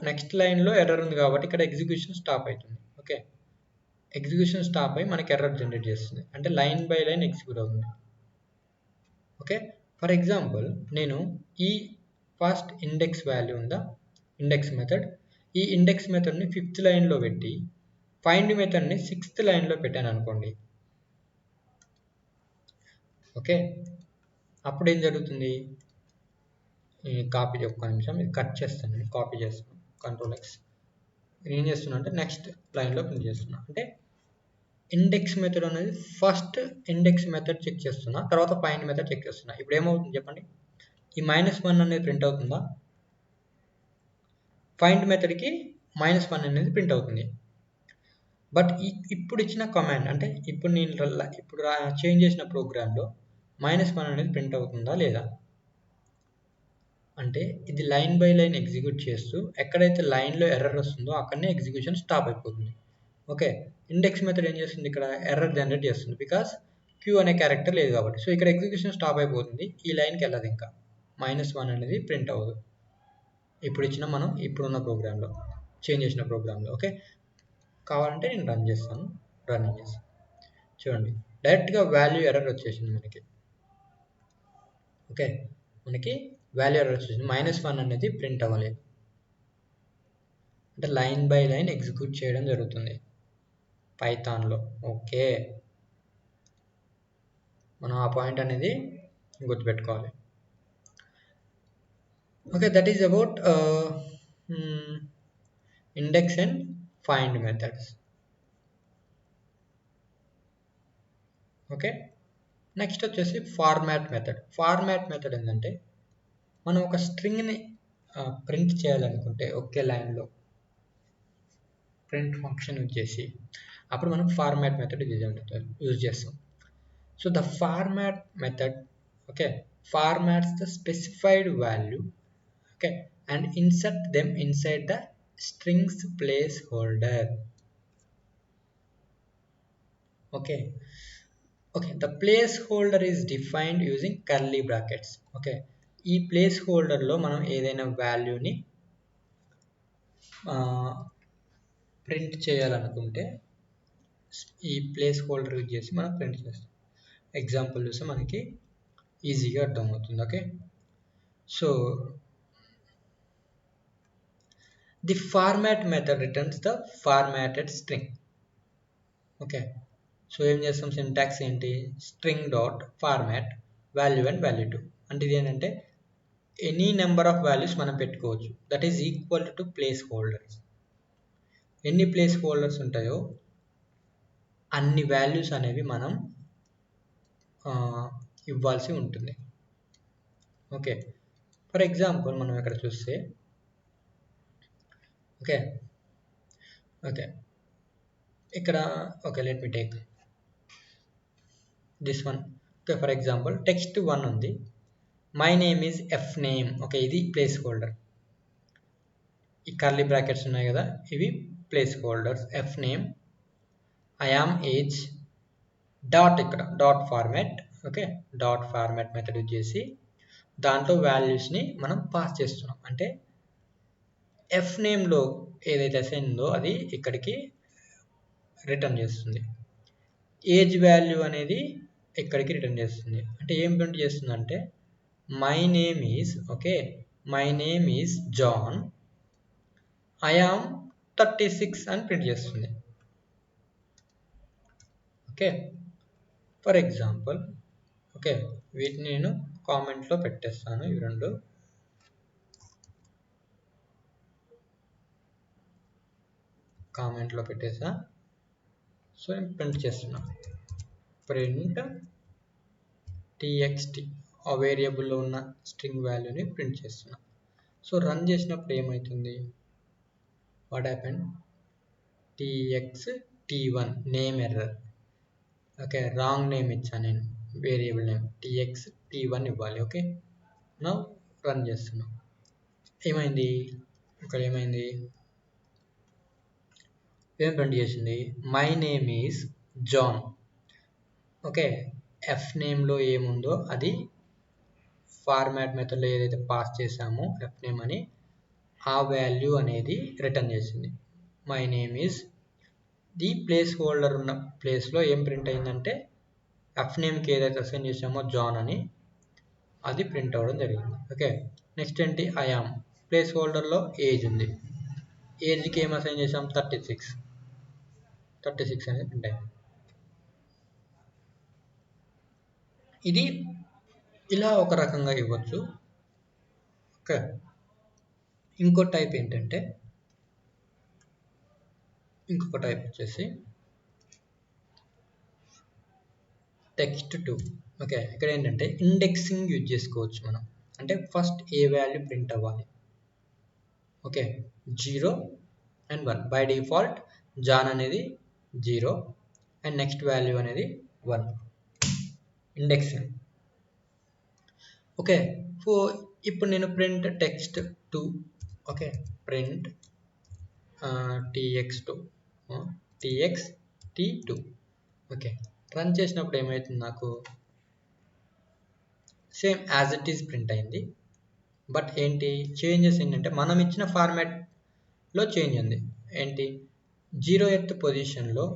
నెక్స్ట్ లైన్లో ఎర్రర్ ఉంది కాబట్టి ఇక్కడ ఎగ్జిక్యూషన్ స్టాప్ అవుతుంది. ఓకే, ఎగ్జిక్యూషన్ స్టాప్ అయ్యి మనకి ఎర్రర్ జనరేట్ చేస్తుంది, అంటే లైన్ బై లైన్ ఎగ్జిక్యూట్ అవుతుంది. ఓకే, ఫర్ ఎగ్జాంపుల్ నేను ఈ ఫస్ట్ ఇండెక్స్ వాల్యూ ఉందా ఇండెక్స్ మెథడ్, ఈ ఇండెక్స్ మెథడ్ని 5th లైన్లో పెట్టి ఫైండ్ మెథడ్ని 6th లైన్లో పెట్టాను అనుకోండి. ఓకే, అప్పుడు ఏం జరుగుతుంది, ఈ కాపీ ఒక్క నిమిషం ఇది కట్ చేస్తాను, నేను కాపీ చేస్తాను, Ctrl+X. నేను ఏం చేస్తున్నా అంటే నెక్స్ట్ లైన్లో ప్రింట్ చేస్తున్నా. అంటే ఇండెక్స్ మెథడ్ అనేది ఫస్ట్ ఇండెక్స్ మెథడ్ చెక్ చేస్తున్నా, తర్వాత ఫైండ్ మెథడ్ చెక్ చేస్తున్నా. ఇప్పుడు ఏమవుతుంది చెప్పండి, ఈ -1 అనేది ప్రింట్ అవుతుందా, ఫైండ్ మెథడ్కి -1 అనేది ప్రింట్ అవుతుంది. బట్ ఇప్పుడు ఇచ్చిన కమాండ్ అంటే ఇప్పుడు నేను చేంజ్ చేసిన ప్రోగ్రాంలో -1 అనేది ప్రింట్ అవుతుందా లేదా అంటే ఇది లైన్ బై లైన్ ఎగ్జిక్యూట్ చేస్తూ ఎక్కడైతే లైన్లో ఎర్రర్ వస్తుందో అక్కడనే ఎగ్జిక్యూషన్ స్టాప్ అయిపోతుంది. ఓకే, ఇండెక్స్ మెథడ్ ఏం చేస్తుంది, ఇక్కడ ఎర్రర్ జనరేట్ చేస్తుంది, బికాస్ క్యూ అనే క్యారెక్టర్ లేదు కాబట్టి. సో ఇక్కడ ఎగ్జిక్యూషన్ స్టాప్ అయిపోతుంది, ఈ లైన్కి వెళ్ళదు, ఇంకా -1 అనేది ప్రింట్ అవ్వదు మనం ఇప్పుడున్న ప్రోగ్రాంలో చేంజ్ చేసిన ప్రోగ్రాంలో. ఓకే, కావాలంటే నేను రన్నింగ్ చేస్తాను. చూడండి, డైరెక్ట్గా వాల్యూ ఎర్రర్ వచ్చేసింది మనకి. ఓకే, మనకి వాల్యూ ఎర్రర్ వచ్చేసింది, -1 అనేది ప్రింట్ అవ్వలేదు, అంటే లైన్ బై లైన్ ఎగ్జిక్యూట్ చేయడం జరుగుతుంది పైథాన్లో. ఓకే, మనం ఆ పాయింట్ అనేది గుర్తుపెట్టుకోవాలి. Okay, that is about index and find methods. Okay, next వచ్చేసి ఫార్మాట్ మెథడ్. ఫార్మాట్ మెథడ్ ఏంటంటే మనం ఒక స్ట్రింగ్ని ప్రింట్ చేయాలనుకుంటే ఒకే లైన్లో ప్రింట్ ఫంక్షన్ యూజ్ చేసి అప్పుడు మనం ఫార్మాట్ మెథడ్ యూజ్ చేస్తాం. So the format method formats the specified value and insert them inside the strings placeholder. The placeholder is defined using curly brackets. ఈ ప్లేస్ హోల్డర్లో మనం ఏదైనా వాల్యూని ప్రింట్ చేయాలనుకుంటే ఈ ప్లేస్ హోల్డర్ యూజ్ చేసి మనం ప్రింట్ చేస్తాం. ఎగ్జాంపుల్ చూస్తే మనకి ఈజీగా అర్థమవుతుంది. Okay, so the format method returns the formatted string. Okay, so ఏం చేస్తాం, సింటాక్స్ ఏంటి, string dot format value and వాల్యూ2. అంటే ఇది ఏంటంటే ఎనీ నెంబర్ ఆఫ్ వాల్యూస్ మనం పెట్టుకోవచ్చు, that is equal to placeholders. ఎన్ని ప్లేస్ హోల్డర్స్ ఉంటాయో అన్ని వాల్యూస్ అనేవి మనం ఇవ్వాల్సి ఉంటుంది. ఓకే, ఫర్ ఎగ్జాంపుల్ మనం ఇక్కడ చూస్తే ఇక్కడ let me take this one. For example text 1 ఉంది, my name is F name. ఇది ప్లేస్ హోల్డర్. ఈ కర్లీ బ్రాకెట్స్ ఉన్నాయి కదా, ఇవి placeholders. F name, I am age, dot, ఇక్కడ dot format. Dot format method use చేసి దాంట్లో వాల్యూస్ని మనం పాస్ చేస్తున్నాం. అంటే ఎఫ్ నేమ్లో ఏదైతే అసైన్ ఉందో అది ఇక్కడికి రిటర్న్ చేస్తుంది. ఏజ్ వాల్యూ అనేది ఇక్కడికి రిటర్న్ చేస్తుంది. అంటే ఏం ప్రింట్ చేస్తుంది అంటే my name is John, I am 36 అని ప్రింట్ చేస్తుంది. ఫర్ ఎగ్జాంపుల్ వీటిని నేను కామెంట్లో పెట్టేస్తాను, ఇవి రెండు. కామెంట్లో పెట్టేసా. సో నేను ప్రింట్ చేస్తున్నా, ప్రింట్ txt, ఆ వేరియబుల్లో ఉన్న స్ట్రింగ్ వాల్యూని ప్రింట్ చేస్తున్నా. సో రన్ చేసినప్పుడు ఏమవుతుంది, what happen, txt1 name error. Wrong name ఇచ్చా నేను, వేరియబుల్ నేమ్ txt1 ఇవ్వాలి. నౌ రన్ చేస్తున్నా. ఏమైంది, ఇక్కడ ఏమైంది, ఏం ప్రింట్ చేసింది, my name is John. F నేమ్లో ఏముందో అది ఫార్మాట్ మెథడ్లో ఏదైతే పాస్ చేసామో ఎఫ్ నేమ్ అని, ఆ వాల్యూ అనేది రిటర్న్ చేసింది. My name is the place holder ఉన్న ప్లేస్లో ఏం ప్రింట్ అయిందంటే ఎఫ్ నేమ్కి ఏదైతే అసైన్ చేసామో జాన్ అని, అది ప్రింట్ అవ్వడం జరిగింది. నెక్స్ట్ ఏంటి, ఐ యామ్ ప్లేస్ హోల్డర్లో ఏజ్ ఉంది, ఏజ్కి ఏం అసైన్ చేసాం, 36 అనేది ప్రింట్ అయింది. ఇది ఇలా ఒక రకంగా ఇవ్వచ్చు. ఓకే, ఇంకో టైప్ ఏంటంటే, ఇంకొక టైప్ వచ్చేసి టెక్స్ట్ టు. ఓకే, ఇక్కడ ఏంటంటే ఇండెక్సింగ్ యూజ్ చేసుకోవచ్చు మనం. అంటే ఫస్ట్ ఏ వాల్యూ ప్రింట్ అవ్వాలి. Okay, 0 and 1. By default John అనేది 0 అండ్ నెక్స్ట్ వాల్యూ అనేది 1. ఇండెక్సింగ్. ఓకే, సో ఇప్పుడు నేను print text to. Okay, print tx2 txt2. Okay, run చేసినప్పుడు ఏమవుతుంది, నాకు same as it is print అయింది. బట్ ఏంటి చేంజెస్ ఏంటంటే, మనం ఇచ్చిన ఫార్మాట్లో చేంజ్ ఉంది. ఏంటి, 0th పొజిషన్లో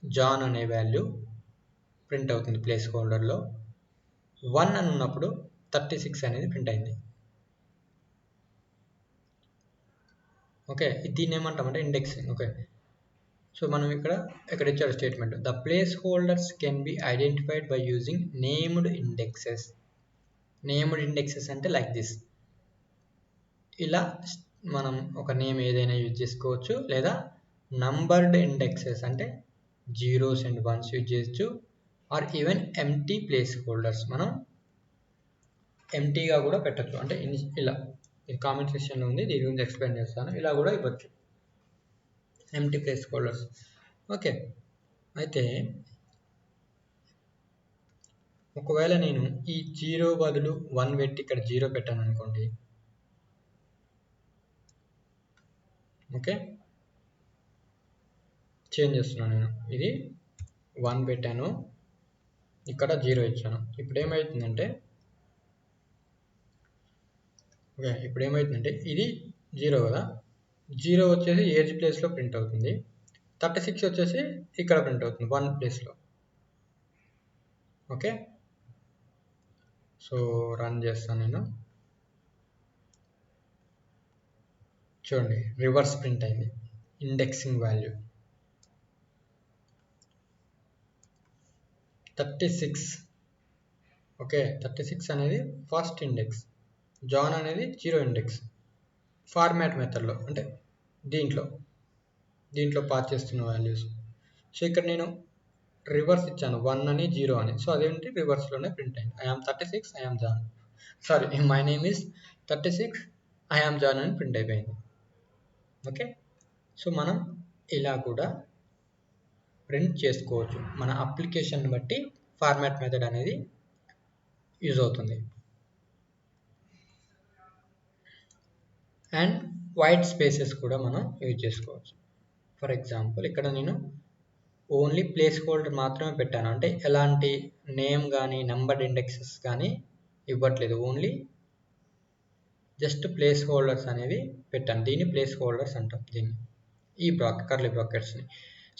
జాన్ అనే వాల్యూ ప్రింట్ అవుతుంది ప్లేస్ హోల్డర్లో. 1 అని ఉన్నప్పుడు 36 అనేది ప్రింట్ అయింది. ఓకే, దీన్ని ఏమంటామంటే ఇండెక్సింగ్. ఓకే, సో మనం ఇక్కడ ఇచ్చారు statement, the place holders can be identified by using named indexes. Named indexes అంటే లైక్ దిస్. ఇలా మనం ఒక నేమ్ ఏదైనా యూజ్ చేసుకోవచ్చు, లేదా నంబర్డ్ ఇండెక్సెస్ అంటే 0s and 1s యూజ్ చేయొచ్చు, or even empty placeholders మనం ఎంటీగా కూడా పెట్టచ్చు. అంటే ఇలా ఇది కామెంట్ సెక్షన్లో ఉంది, దీని గురించి ఎక్స్ప్లెయిన్ చేస్తాను. ఇలా కూడా ఇవ్వచ్చు ఎంటీ ప్లేస్ హోల్డర్స్. ఓకే, అయితే ఒకవేళ నేను ఈ 0 బదులు 1 పెట్టి ఇక్కడ 0 పెట్టాను అనుకోండి. ఓకే, చేంజ్ చేస్తున్నాను నేను. ఇది 1 పెట్టాను, ఇక్కడ 0 ఇచ్చాను. ఇప్పుడు ఏమవుతుందంటే, ఓకే, ఇప్పుడు ఏమవుతుందంటే ఇది 0 కదా, 0 వచ్చేసి ఏజ్ ప్లేస్లో ప్రింట్ అవుతుంది. 36 వచ్చేసి ఇక్కడ ప్రింట్ అవుతుంది 1 ప్లేస్లో. ఓకే, సో రన్ చేస్తాను నేను. చూడండి, రివర్స్ ప్రింట్ అయింది ఇండెక్సింగ్ వాల్యూ 36. ఓకే, 36 అనేది ఫస్ట్ ఇండెక్స్, జాన్ అనేది 0 ఇండెక్స్. ఫార్మాట్ మెథడ్లో అంటే దీంట్లో పాస్ చేస్తున్న వాల్యూస్. సో ఇక్కడ నేను రివర్స్ ఇచ్చాను 1 అని 0 అని, సో అదేంటి రివర్స్లోనే ప్రింట్ అయింది. I am 36, I am John. Sorry, my name is 36, I am John అని ప్రింట్ అయిపోయింది. ఓకే, సో మనం ఇలా కూడా ప్రింట్ చేసుకోవచ్చు. మన అప్లికేషన్ బట్టి ఫార్మాట్ మెథడ్ అనేది యూజ్ అవుతుంది. అండ్ వైట్ స్పేసెస్ కూడా మనం యూజ్ చేసుకోవచ్చు. ఫర్ ఎగ్జాంపుల్ ఇక్కడ నేను ఓన్లీ ప్లేస్ హోల్డర్ మాత్రమే పెట్టాను, అంటే ఎలాంటి నేమ్ కానీ నంబర్డ్ ఇండెక్సెస్ కానీ ఇవ్వట్లేదు, ఓన్లీ జస్ట్ ప్లేస్ హోల్డర్స్ అనేవి పెట్టాను. దీన్ని ప్లేస్ హోల్డర్స్ అంటాం, దీన్ని ఈ కర్లీ బ్రాకెట్స్ని.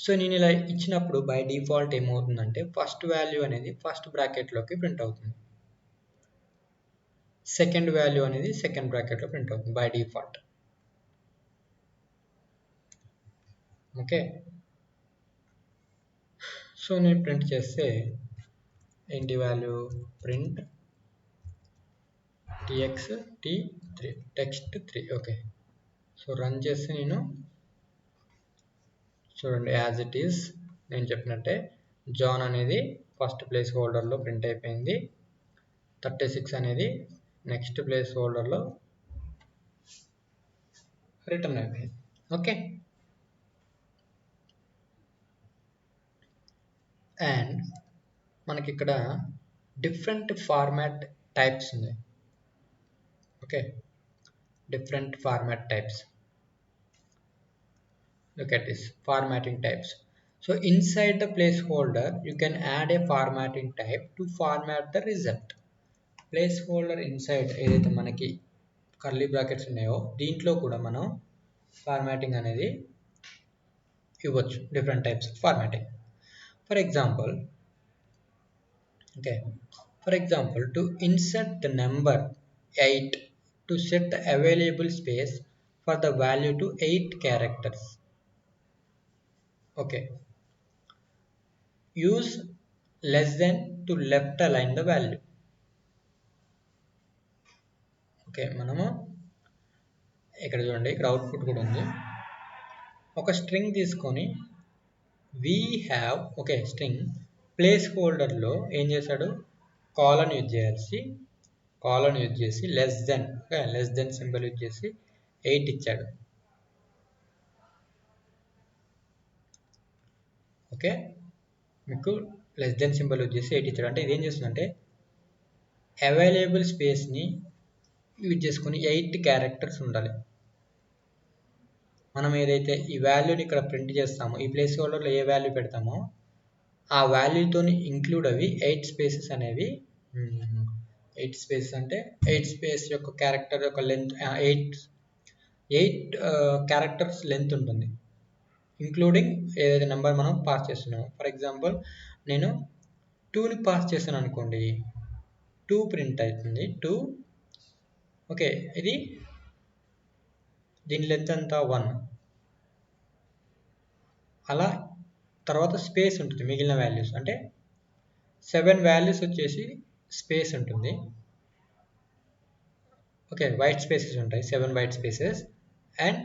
సో నేను ఇలా ఇచ్చినప్పుడు బై డిఫాల్ట్ ఏమవుతుందంటే, ఫస్ట్ వాల్యూ అనేది ఫస్ట్ బ్రాకెట్లోకి ప్రింట్ అవుతుంది, సెకండ్ వాల్యూ అనేది సెకండ్ బ్రాకెట్లో ప్రింట్ అవుతుంది బై డిఫాల్ట్. ఓకే, సో నేను ప్రింట్ చేస్తే ఏంటి value, print txt3 text 3. Okay, so run చేస్తే నేను చూడండి, యాజ్ ఇట్ ఈస్ నేను చెప్పినట్టే జాన్ అనేది ఫస్ట్ ప్లేస్ హోల్డర్లో ప్రింట్ అయిపోయింది, 36 అనేది నెక్స్ట్ ప్లేస్ హోల్డర్లో రిటర్న్ అయిపోయింది. ఓకే, అండ్ మనకి ఇక్కడ డిఫరెంట్ ఫార్మాట్ టైప్స్ ఉన్నాయి. Okay, different format types. Look at this formatting types. So inside the placeholder you can add a formatting type to format the result. Placeholder inside ఏదైతే మనకి curly brackets ఉన్నాయో దీంట్లో కూడా మనం formatting అనేది ఇవ్వచ్చు, different types of formatting. For example to insert the number 8 to set the available space for the value to 8 characters. Okay, use less than to left align the value. Okay, మనము ఇక్కడ చూడండి, ఇక్కడ output కూడా ఉంది. ఒక string తీసుకొని we have, okay, string ప్లేస్ హోల్డర్లో ఏం చేశాడు, కాలన్ యూజ్ చేసి less than, okay, less than symbol use చేసి 8 ఇచ్చాడు. ఓకే, మీకు లెస్ దెన్ సింబల్ యూజ్ చేసి 8 ఇచ్చాడు. అంటే ఇదేం చేస్తుందంటే అవైలబుల్ స్పేస్ని యూజ్ చేసుకుని 8 క్యారెక్టర్స్ ఉండాలి. మనం ఏదైతే ఈ వాల్యూని ఇక్కడ ప్రింట్ చేస్తామో, ఈ ప్లేస్ హోల్డర్లో ఏ వాల్యూ పెడతామో ఆ వాల్యూతో ఇంక్లూడ్ అవి 8 స్పేసెస్ అనేవి, 8 స్పేసెస్ అంటే 8 స్పేస్ యొక్క క్యారెక్టర్ యొక్క లెంత్ 8 క్యారెక్టర్స్ లెంత్ ఉంటుంది, ఇంక్లూడింగ్ ఏదైతే నెంబర్ మనం పాస్ చేస్తున్నామో. ఫర్ ఎగ్జాంపుల్ నేను 2ని పాస్ చేశాను అనుకోండి, 2 ప్రింట్ అవుతుంది, 2. ఓకే, ఇది దీని లెంత్ అంతా 1. అలా తర్వాత స్పేస్ ఉంటుంది మిగిలిన వాల్యూస్, అంటే 7 వాల్యూస్ వచ్చేసి స్పేస్ ఉంటుంది. ఓకే, వైట్ స్పేసెస్ ఉంటాయి, 7 వైట్ స్పేసెస్. అండ్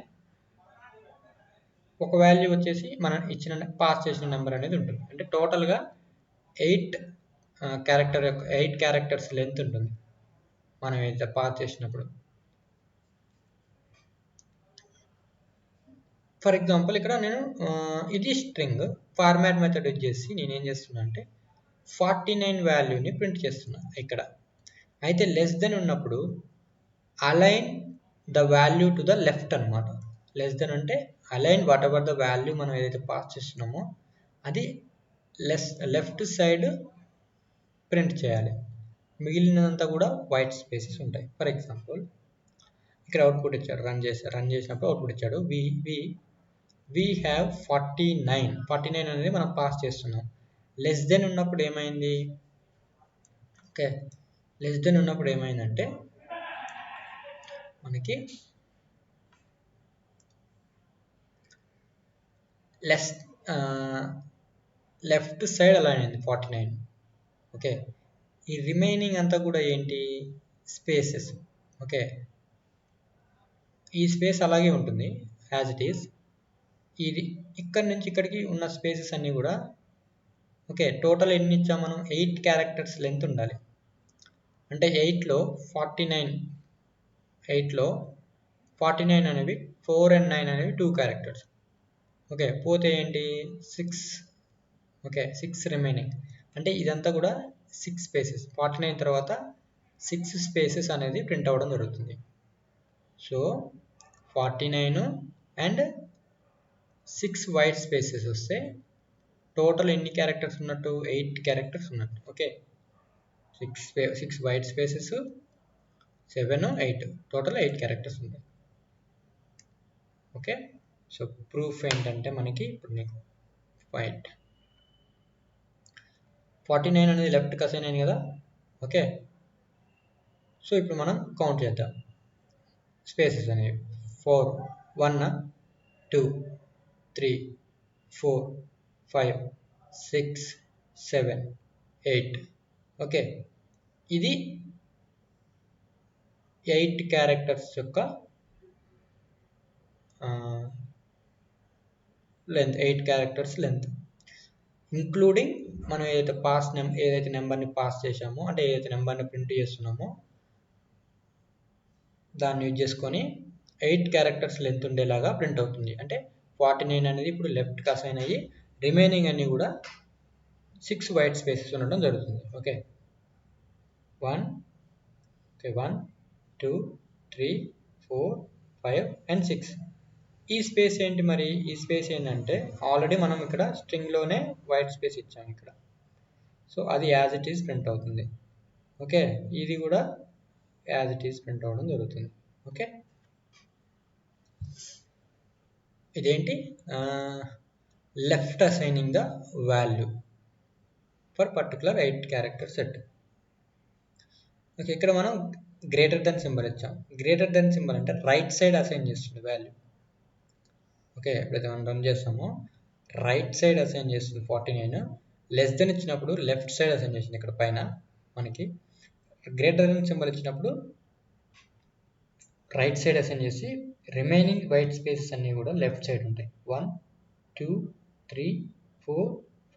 ఒక వాల్యూ వచ్చేసి మనం ఇచ్చిన పాస్ చేసిన నెంబర్ అనేది ఉంటుంది. అంటే టోటల్గా 8 క్యారెక్టర్స్ లెంత్ ఉంటుంది మనం ఏదైతే పాస్ చేసినప్పుడు. ఫర్ ఎగ్జాంపుల్ ఇక్కడ నేను ఇది స్ట్రింగ్ ఫార్మాట్ మెథడ్ వచ్చేసి నేను ఏం చేస్తున్నా అంటే 49 వాల్యూని ప్రింట్ చేస్తున్నా ఇక్కడ. అయితే లెస్ దెన్ ఉన్నప్పుడు align the value to the left అనమాట. లెస్ దెన్ అంటే align what ever the value మనం ఏదైతే పాస్ చేస్తున్నామో అది లెఫ్ట్ సైడ్ ప్రింట్ చేయాలి, మిగిలినంతా కూడా వైట్ స్పేసెస్ ఉంటాయి. ఫర్ ఎగ్జాంపుల్ ఇక్కడ అవుట్పుట్ ఇచ్చాడు, రన్ చేసినప్పుడు అవుట్పుట్ ఇచ్చాడు, we have 49 అనేది మనం పాస్ చేస్తున్నాం. లెస్ దెన్ ఉన్నప్పుడు ఏమైంది, ఓకే, లెస్ దెన్ ఉన్నప్పుడు ఏమైందంటే మనకి లెఫ్ట్ సైడ్ అలా అయింది 49. ఓకే, ఈ రిమైనింగ్ అంతా కూడా ఏంటి, స్పేసెస్. ఓకే, ఈ స్పేస్ అలాగే ఉంటుంది యాజ్ ఇట్ ఈస్. ఇది ఇక్కడ నుంచి ఇక్కడికి ఉన్న స్పేసెస్ అన్నీ కూడా, ఓకే, టోటల్ ఎన్ని ఇచ్చాం మనం, 8 క్యారెక్టర్స్ లెంత్ ఉండాలి. అంటే 8లో 49 అనేవి 4 and 9 అనేవి 2 క్యారెక్టర్స్. ఓకే, పోతే ఏంటి 6. ఓకే, 6 రిమైనింగ్, అంటే ఇదంతా కూడా 6 స్పేసెస్. 49 తర్వాత 6 స్పేసెస్ అనేది ప్రింట్ అవ్వడం జరుగుతుంది. సో 49 అండ్ 6 వైట్ స్పేసెస్ వస్తే టోటల్ ఎన్ని క్యారెక్టర్స్ ఉన్నట్టు, 8 క్యారెక్టర్స్ ఉన్నట్టు. Okay, 6 white spaces, 7, 8, total 8 characters ఉంటాయి. ఓకే, సో ప్రూఫ్ ఏంటంటే మనకి ఇప్పుడు నీకు వైట్ 49 అనేది లెఫ్ట్కి అసైన్ అయింది కదా. ఓకే, సో ఇప్పుడు మనం కౌంట్ చేద్దాం స్పేసెస్ అనేవి. 4, 1, 2, 3, 4, 5, 6, 7, 8. ఓకే, ఇది 8 క్యారెక్టర్స్ యొక్క లెంత్, 8 క్యారెక్టర్స్ లెంత్, ఇంక్లూడింగ్ మనం ఏదైతే నెంబర్ని పాస్ చేసామో, అంటే ఏదైతే నెంబర్ని ప్రింట్ చేస్తున్నామో దాన్ని యూజ్ చేసుకొని 8 క్యారెక్టర్స్ లెంత్ ఉండేలాగా ప్రింట్ అవుతుంది. అంటే 49 అనేది ఇప్పుడు లెఫ్ట్కి అసైన్ అయ్యి రిమైనింగ్ అన్నీ కూడా 6 వైట్ స్పేసెస్ ఉండడం జరుగుతుంది. Okay, 1, 2, 3, 4, 5 and 6. ఈ స్పేస్ ఏంటి మరి, ఈ స్పేస్ ఏంటంటే ఆల్రెడీ మనం ఇక్కడ స్ట్రింగ్లోనే వైట్ స్పేస్ ఇచ్చాము ఇక్కడ. సో అది యాజ్ ఇట్ ఈస్ ప్రింట్ అవుతుంది. ఓకే, ఇది కూడా యాజ్ ఇట్ ఈస్ ప్రింట్ అవ్వడం జరుగుతుంది. ఓకే, ఇదేంటి, left assigning the value for particular 8 character set. Okay, ఇక్కడ మనం గ్రేటర్ దెన్ సింబల్ ఇచ్చాం. గ్రేటర్ దెన్ సింబల్ అంటే రైట్ సైడ్ అసైన్ చేస్తుంది వాల్యూ. ఓకే, ఎప్పుడైతే మనం రన్ చేస్తామో రైట్ సైడ్ అసైన్ చేస్తుంది 49. లెస్ దెన్ ఇచ్చినప్పుడు లెఫ్ట్ సైడ్ అసైన్ చేసింది ఇక్కడ పైన మనకి. గ్రేటర్ దెన్ సింబల్ ఇచ్చినప్పుడు రైట్ సైడ్ అసైన్ చేసి రిమైనింగ్ వైట్ స్పేసెస్ అన్నీ కూడా లెఫ్ట్ సైడ్ ఉంటాయి. 1 2 3 4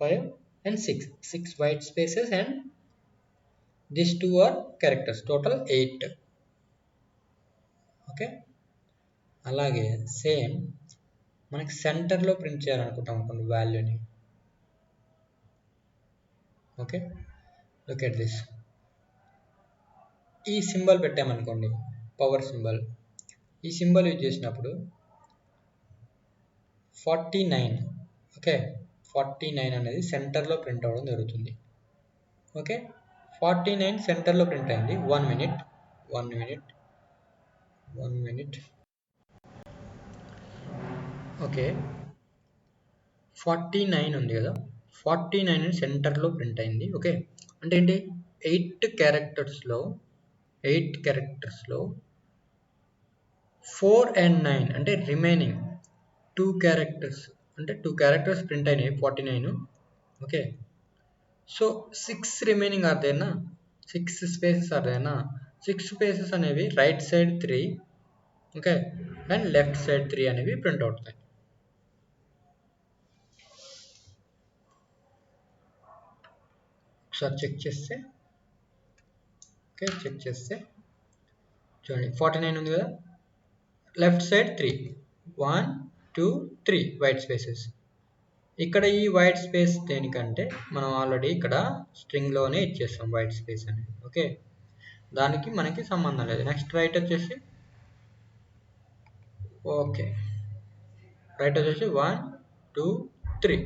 5 and 6 white spaces and this 2 are characters, total 8. Okay, అలాగే సేమ్ మనకి సెంటర్లో ప్రింట్ చేయాలనుకుంటాం కొన్ని వాల్యూని. Okay, look at this. ఈ సింబల్ పెట్టామనుకోండి, పవర్ సింబల్. ఈ సింబల్ యూజ్ చేసినప్పుడు 49, ఓకే, 49 అనేది సెంటర్లో ప్రింట్ అవ్వడం జరుగుతుంది. ఓకే, 49 సెంటర్లో ప్రింట్ అయింది. 1 మినిట్. ఓకే, 49 ఉంది కదా, 49 సెంటర్లో ప్రింట్ అయింది. ఓకే, అంటే ఏంటి, 8 క్యారెక్టర్స్లో 4 and 9 అంటే రిమైనింగ్ 2 క్యారెక్టర్స్, అంటే 2 క్యారెక్టర్స్ ప్రింట్ అయినాయి 49. ఓకే, సో 6 రిమైనింగ్ ఆర్ దేనా, 6 స్పేసెస్ ఆర్ దేనా. 6 స్పేసెస్ అనేవి right side 3, okay, and left side 3 అనేవి ప్రింట్ అవుతాయి. ఒకసారి చెక్ చేస్తే, ఓకే, చెక్ చేస్తే చూడండి 49 ఉంది కదా, లెఫ్ట్ సైడ్ 3, 1 2 3 వైట్ స్పేసెస్. ఇక్కడ ఈ వైట్ స్పేస్ దేనికంటే మనం ఆల్రెడీ ఇక్కడ స్ట్రింగ్లోనే ఇచ్చేస్తాం వైట్ స్పేస్ అనేది. ఓకే, దానికి మనకి సంబంధం లేదు. నెక్స్ట్ రైట్ వచ్చేసి, ఓకే, రైట్ వచ్చేసి 1 2 3.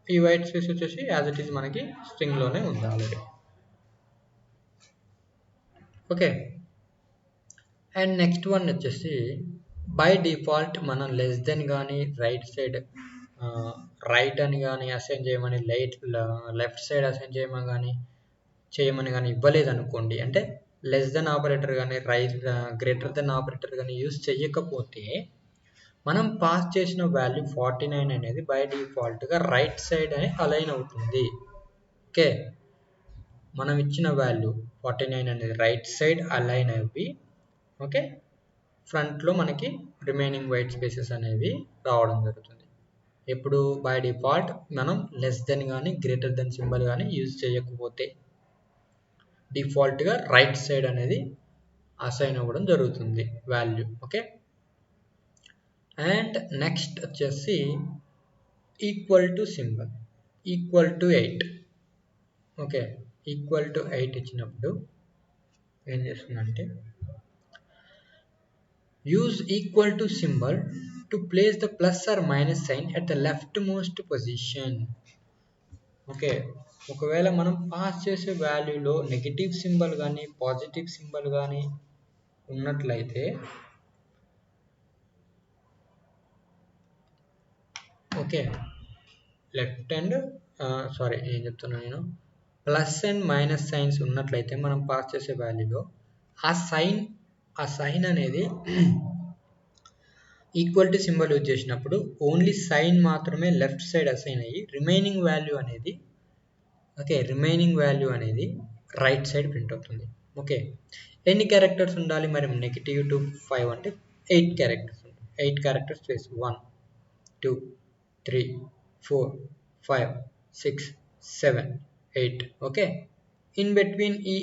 ఈ వైట్ స్పేస్ వచ్చేసి యాజ్ ఇట్ ఈస్ మనకి స్ట్రింగ్లోనే ఉంది already. Okay, and next one వచ్చేసి బై డిఫాల్ట్ మనం లెస్ దెన్ కానీ రైట్ సైడ్ రైట్ అని కానీ అసైన్ చేయమని, లెఫ్ట్ సైడ్ అసైన్ చేయమని కానీ ఇవ్వలేదు అనుకోండి, అంటే లెస్ దెన్ ఆపరేటర్ కానీ గ్రేటర్ దెన్ ఆపరేటర్ కానీ యూజ్ చేయకపోతే మనం పాస్ చేసిన వాల్యూ 49 అనేది బై డిఫాల్ట్గా రైట్ సైడ్ అని అలైన్ అవుతుంది. ఓకే, మనం ఇచ్చిన వాల్యూ 49 అనేది రైట్ సైడ్ అలైన్ అవి. ఓకే, ఫ్రంట్లో మనకి రిమైనింగ్ వైట్ స్పేసెస్ అనేవి రావడం జరుగుతుంది. ఎప్పుడు బై డిఫాల్ట్ మనం లెస్ దెన్ కానీ గ్రేటర్ దెన్ సింబల్ కానీ యూజ్ చేయకపోతే డిఫాల్ట్గా రైట్ సైడ్ అనేది అసైన్ అవ్వడం జరుగుతుంది వాల్యూ. ఓకే, అండ్ నెక్స్ట్ వచ్చేసి equal to symbol, equal to 8. Okay, equal to 8 ఇచ్చినప్పుడు ఏం చేస్తుందంటే, use equal to symbol to place the plus or minus sign at the leftmost position. Okay, ఒకవేళ మనం pass చేసే వాల్యూలో నెగిటివ్ సింబల్ కానీ positive symbol కానీ ఉన్నట్లయితే, ఓకే, లెఫ్ట్ అండ్ సారీ ఏం చెప్తున్నా నేను, ప్లస్ అండ్ మైనస్ సైన్స్ ఉన్నట్లయితే మనం పాస్ చేసే వాల్యూలో ఆ సైన్ అనేది ఈక్వల్ టు సింబల్ యూజ్ చేసినప్పుడు ఓన్లీ సైన్ మాత్రమే లెఫ్ట్ సైడ్ అసైన్ అయ్యి రిమైనింగ్ వాల్యూ అనేది రైట్ సైడ్ ప్రింట్ అవుతుంది. ఓకే, ఎన్ని క్యారెక్టర్స్ ఉండాలి మరి, నెగిటివ్ టు 5 అంటే 8 క్యారెక్టర్స్ ఉంటాయి. 8 characters space 1 2 3 4 5 6 7 8. Okay, in between ఈ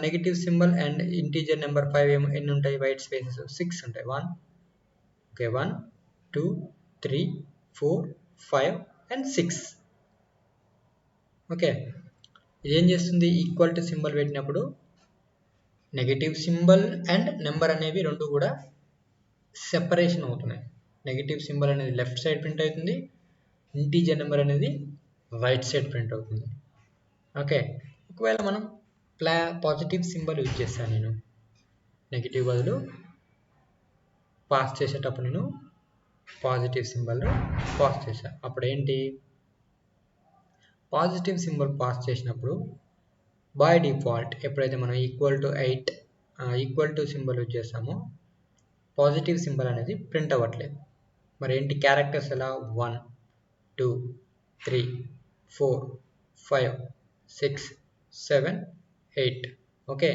negative symbol and integer number 5 ఎన్ని ఉంటాయి, వైట్ స్పేసెస్ 6 ఉంటాయి. 1, ఓకే, 1 2 3 4 5 and 6. ఓకే, ఇదేం చేస్తుంది, ఈక్వల్ టు సింబల్ పెట్టినప్పుడు నెగిటివ్ సింబల్ అండ్ నెంబర్ అనేవి రెండు కూడా సెపరేషన్ అవుతున్నాయి. నెగిటివ్ సింబల్ అనేది లెఫ్ట్ సైడ్ ప్రింట్ అవుతుంది, ఇంటీజర్ నెంబర్ అనేది రైట్ సైడ్ ప్రింట్ అవుతుంది. ఓకే, ఒకవేళ మనం పాజిటివ్ సింబల్ యూజ్ చేస్తాను, నేను నెగిటివ్ బదులు పాస్ చేసేటప్పుడు నేను పాజిటివ్ సింబల్ పాస్ చేశాను. అప్పుడు ఏంటి, పాజిటివ్ సింబల్ పాస్ చేసినప్పుడు బై డిఫాల్ట్ ఎప్పుడైతే మనం ఈక్వల్ టు సింబల్ యూజ్ చేస్తామో పాజిటివ్ సింబల్ అనేది ప్రింట్ అవ్వట్లేదు. మరి ఏంటి, క్యారెక్టర్స్ ఎలా 1 2 3 4 5 6 7 8. ఓకే,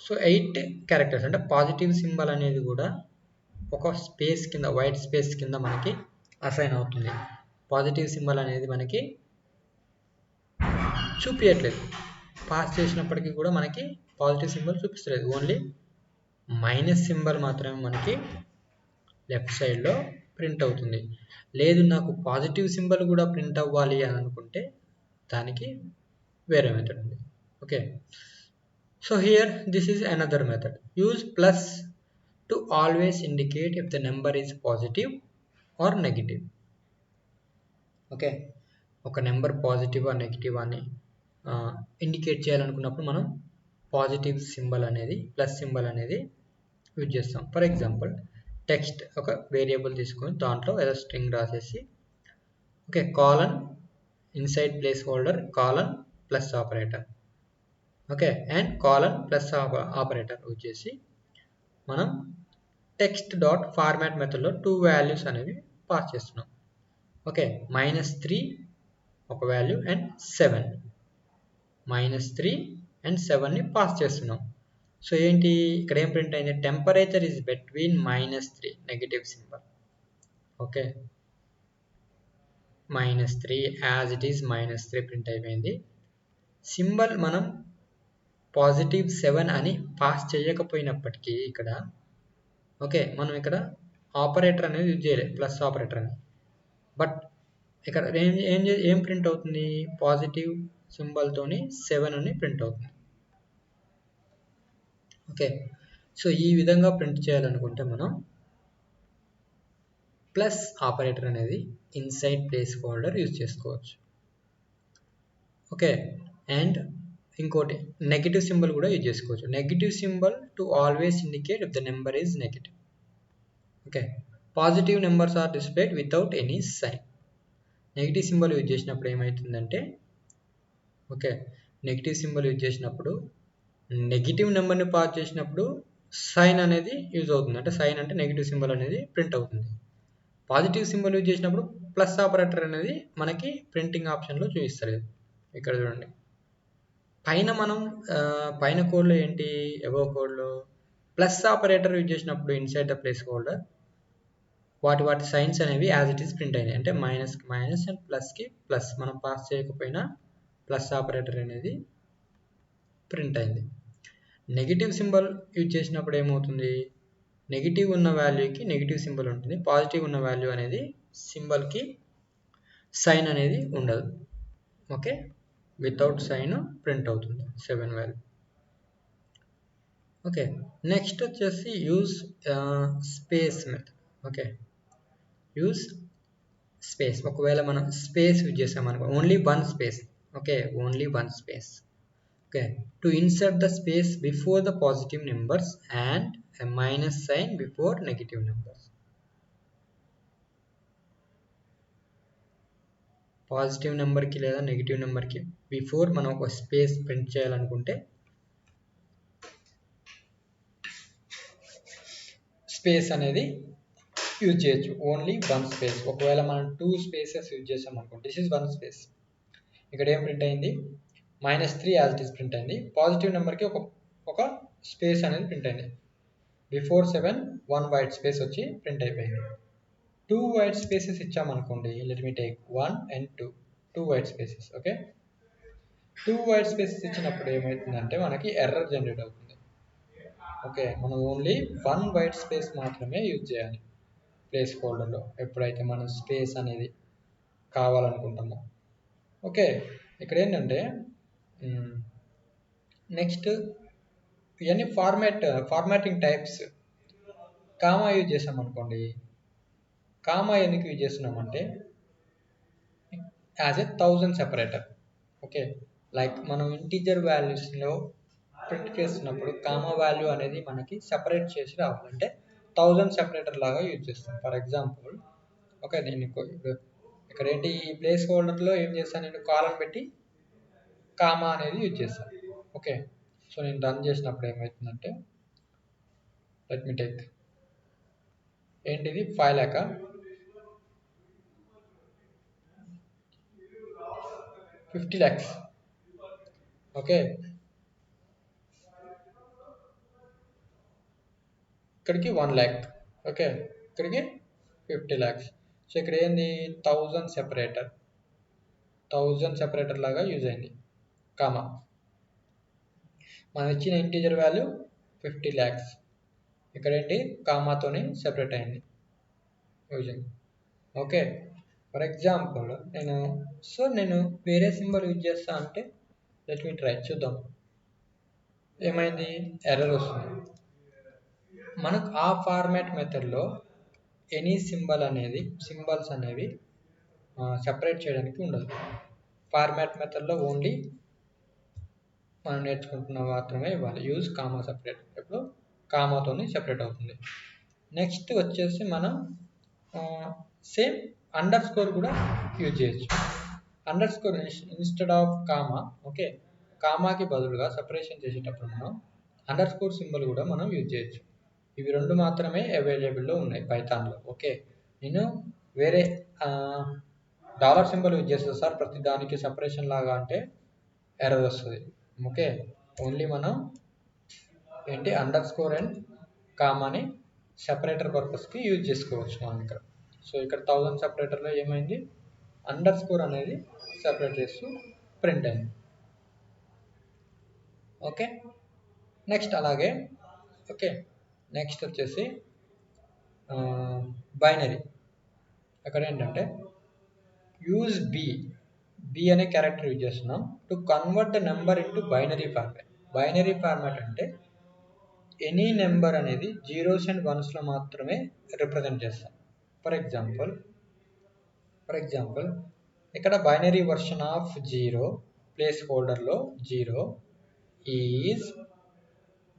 సో 8 క్యారెక్టర్స్ అంటే పాజిటివ్ సింబల్ అనేది కూడా ఒక స్పేస్ కింద, వైట్ స్పేస్ కింద మనకి అసైన్ అవుతుంది. పాజిటివ్ సింబల్ అనేది మనకి చూపించట్లేదు, పాస్ చేసినప్పటికీ కూడా మనకి పాజిటివ్ సింబల్ చూపిస్తలేదు, ఓన్లీ మైనస్ సింబల్ మాత్రమే మనకి లెఫ్ట్ సైడ్లో ప్రింట్ అవుతుంది. లేదు నాకు పాజిటివ్ సింబల్ కూడా ప్రింట్ అవ్వాలి అని అనుకుంటే దానికి వేరే మెథడ్ ఉంది. Okay, so here this is another method. Use plus to always indicate if the number is positive or negative. Okay, ఒక నెంబర్ పాజిటివ్ ఆర్ నెగిటివ్ అని ఇండికేట్ చేయాలనుకున్నప్పుడు మనం పాజిటివ్ సింబల్ అనేది, ప్లస్ సింబల్ అనేది యూజ్ చేస్తాం. For example text ఒక variable తీసుకొని దాంట్లో ఏదో స్ట్రింగ్ రాసేసి, okay, colon inside place holder colon plus operator, okay, and colon plus operator use చేసి మనం టెక్స్ట్ డాట్ ఫార్మాట్ మెథడ్లో 2 వాల్యూస్ అనేవి పాస్ చేస్తున్నాం. ఓకే, -3 ఒక వాల్యూ అండ్ 7, -3 అండ్ 7ని పాస్ చేస్తున్నాం. సో ఏంటి ఇక్కడ ఏం ప్రింట్ అయింది? Temperature is between -3 negative symbol. Okay, -3 as it is -3 print అయిపోయింది. సింబల్ మనం పాజిటివ్ 7 అని పాస్ చేయకపోయినప్పటికీ ఇక్కడ, ఓకే, మనం ఇక్కడ ఆపరేటర్ అనేది యూజ్ చేయలేదు, ప్లస్ ఆపరేటర్ అని. బట్ ఇక్కడ ఏం ప్రింట్ అవుతుంది? పాజిటివ్ సింబల్తోని 7 అని ప్రింట్ అవుతుంది. ఓకే, సో ఈ విధంగా ప్రింట్ చేయాలనుకుంటే మనం ప్లస్ ఆపరేటర్ అనేది ఇన్సైడ్ ప్లేస్ హోల్డర్ యూజ్ చేసుకోవచ్చు. ఓకే, అండ్ ఇంకోటి నెగిటివ్ సింబల్ కూడా యూజ్ చేసుకోవచ్చు. Negative symbol to always indicate if the number is negative. Okay, positive numbers are displayed without any sign. Negative symbol use చేసినప్పుడు ఏమవుతుందంటే, okay, negative symbol use చేసినప్పుడు negative నెంబర్ని pass చేసినప్పుడు sign అనేది use అవుతుంది, అంటే సైన్ అంటే నెగిటివ్ సింబల్ అనేది ప్రింట్ అవుతుంది. పాజిటివ్ సింబల్ యూజ్ చేసినప్పుడు ప్లస్ ఆపరేటర్ అనేది మనకి ప్రింటింగ్ ఆప్షన్లో చూపిస్తారు. ఇక్కడ చూడండి పైన మనం పైన కోడ్లో ఏంటి, అబోవ్ కోడ్లో ప్లస్ ఆపరేటర్ యూజ్ చేసినప్పుడు ఇన్సైడ్ ద ప్లేస్ హోల్డర్ వాటి సైన్స్ అనేవి యాజ్ ఇట్ ఈస్ ప్రింట్ అయినాయి, అంటే మైనస్కి మైనస్ అండ్ ప్లస్కి ప్లస్, మనం పాస్ చేయకపోయినా ప్లస్ ఆపరేటర్ అనేది ప్రింట్ అయింది. నెగిటివ్ సింబల్ యూజ్ చేసినప్పుడు ఏమవుతుంది? నెగిటివ్ ఉన్న వాల్యూకి నెగిటివ్ సింబల్ ఉంటుంది, పాజిటివ్ ఉన్న వాల్యూ అనేది సింబల్కి సైన్ అనేది ఉండదు. ఓకే, వితౌట్ సైన్ ప్రింట్ అవుతుంది 7 వాల్యూ. ఓకే, నెక్స్ట్ వచ్చేసి use space method. Okay, use space. ఒకవేళ మనం స్పేస్ యూజ్ చేసామనుకో, only one space. Okay, only one space. Okay, to insert the space before the positive numbers and a minus sign before negative numbers. Positive నెంబర్కి లేదా negative నెంబర్కి before మనం ఒక space print చేయాలనుకుంటే space అనేది use చేయొచ్చు, only one space. ఒకవేళ మనం 2 స్పేసెస్ యూజ్ చేసాం అనుకోండి, దిస్ ఇస్ వన్ స్పేస్. ఇక్కడ ఏం ప్రింట్ అయింది? -3 యాజ్ ఇట్ ఈస్ ప్రింట్ అయింది. పాజిటివ్ నెంబర్కి ఒక స్పేస్ అనేది ప్రింట్ అయింది. బిఫోర్ 7 1 వైట్ స్పేస్ వచ్చి ప్రింట్ అయిపోయింది. 2 వైట్ స్పేసెస్ ఇచ్చామనుకోండి, let me take 1 and 2 white spaces. Okay, 2 white spaces ఇచ్చినప్పుడు ఏమవుతుందంటే మనకి ఎర్రర్ జనరేట్ అవుతుంది. ఓకే, మనం ఓన్లీ 1 వైట్ స్పేస్ మాత్రమే యూజ్ చేయాలి ప్లేస్ హోల్డర్లో ఎప్పుడైతే మనం స్పేస్ అనేది కావాలనుకుంటామో. ఓకే, ఇక్కడ ఏంటంటే నెక్స్ట్ ఇవన్నీ ఫార్మాటింగ్ టైప్స్. కామా యూజ్ చేసాం అనుకోండి, కామా ఎందుకు యూజ్ చేస్తున్నామంటే as a 1000 separator. Okay, like మనం ఇంటీజర్ వాల్యూస్లో ప్రింట్ చేస్తున్నప్పుడు కామా వాల్యూ అనేది మనకి సెపరేట్ చేసి రావాలంటే 1000 సెపరేటర్ లాగా యూజ్ చేస్తాం. ఫర్ ఎగ్జాంపుల్, ఓకే, నేను ఇక్కడ ఏంటి ఈ ప్లేస్ హోల్డర్లో ఏం చేస్తాను, నేను కాలన్ పెట్టి కామా అనేది యూజ్ చేస్తాను. ఓకే, సో నేను రన్ చేసినప్పుడు ఏమవుతుందంటే, లెట్ మీ టేక్ ఏంటిది 5 lakh. 50 lakhs. ఓకే, ఇక్కడికి 1 lakh. ఓకే, ఇక్కడికి 50 lakhs. సో ఇక్కడ ఏంది 1000 సెపరేటర్ లాగా యూజ్ అయింది కామా. మనం ఇచ్చిన ఇంటీజర్ వాల్యూ 50 lakhs, ఇక్కడ ఏంటి కామాతోని సెపరేట్ అయింది యూజింగ్. ఓకే, ఫర్ ఎగ్జాంపుల్ నేను వేరే సింబల్ యూజ్ చేస్తా అంటే లెట్ మీ ట్రై చూద్దాం. ఏమైంది, ఎర్రర్ వస్తుంది. మనకు ఆ ఫార్మాట్ మెథడ్లో ఎనీ సింబల్స్ అనేవి సెపరేట్ చేయడానికి ఉండదు. ఫార్మాట్ మెథడ్లో ఓన్లీ మనం నేర్చుకుంటున్న మాత్రమే ఇవ్వాలి. యూజ్ కామా సెపరేట్, ఇప్పుడు కామాతోని సెపరేట్ అవుతుంది. నెక్స్ట్ వచ్చేసి మనం సేమ్ అండర్ స్కోర్ కూడా యూజ్ చేయొచ్చు. Underscore instead of comma, okay, కామాకి బదులుగా సపరేషన్ చేసేటప్పుడు మనం అండర్ స్కోర్ సింబల్ కూడా మనం యూజ్ చేయొచ్చు. ఇవి రెండు మాత్రమే అవైలబుల్లో ఉన్నాయి పైథాన్లో. ఓకే, నేను వేరే డాలర్ సింబల్ యూజ్ చేస్తాను సార్ ప్రతి దానికి సపరేషన్ లాగా అంటే ఎర్రర్ వస్తుంది. ఓకే, ఓన్లీ మనం ఏంటి అండర్ స్కోర్ అండ్ కామాని సెపరేటర్ పర్పస్కి యూజ్ చేసుకోవచ్చు మనం ఇక్కడ. సో ఇక్కడ 1000 సెపరేటర్లో ఏమైంది, అండర్ స్కోర్ అనేది సెపరేట్ చేస్తూ ప్రింట్ అయింది. ఓకే, నెక్స్ట్ అలాగే ఓకే, నెక్స్ట్ వచ్చేసి బైనరీ. అక్కడ ఏంటంటే యూజ్ బి అనే క్యారెక్టర్ యూజ్ చేస్తున్నాం to convert the number into binary format. Binary format అంటే ఎనీ నెంబర్ అనేది జీరోస్ అండ్ వన్స్లో మాత్రమే రిప్రజెంట్ చేస్తాం. ఫర్ ఎగ్జాంపుల్ ఇక్కడ బైనరీ వర్షన్ ఆఫ్ 0 ప్లేస్ హోల్డర్లో 0 ఈజ్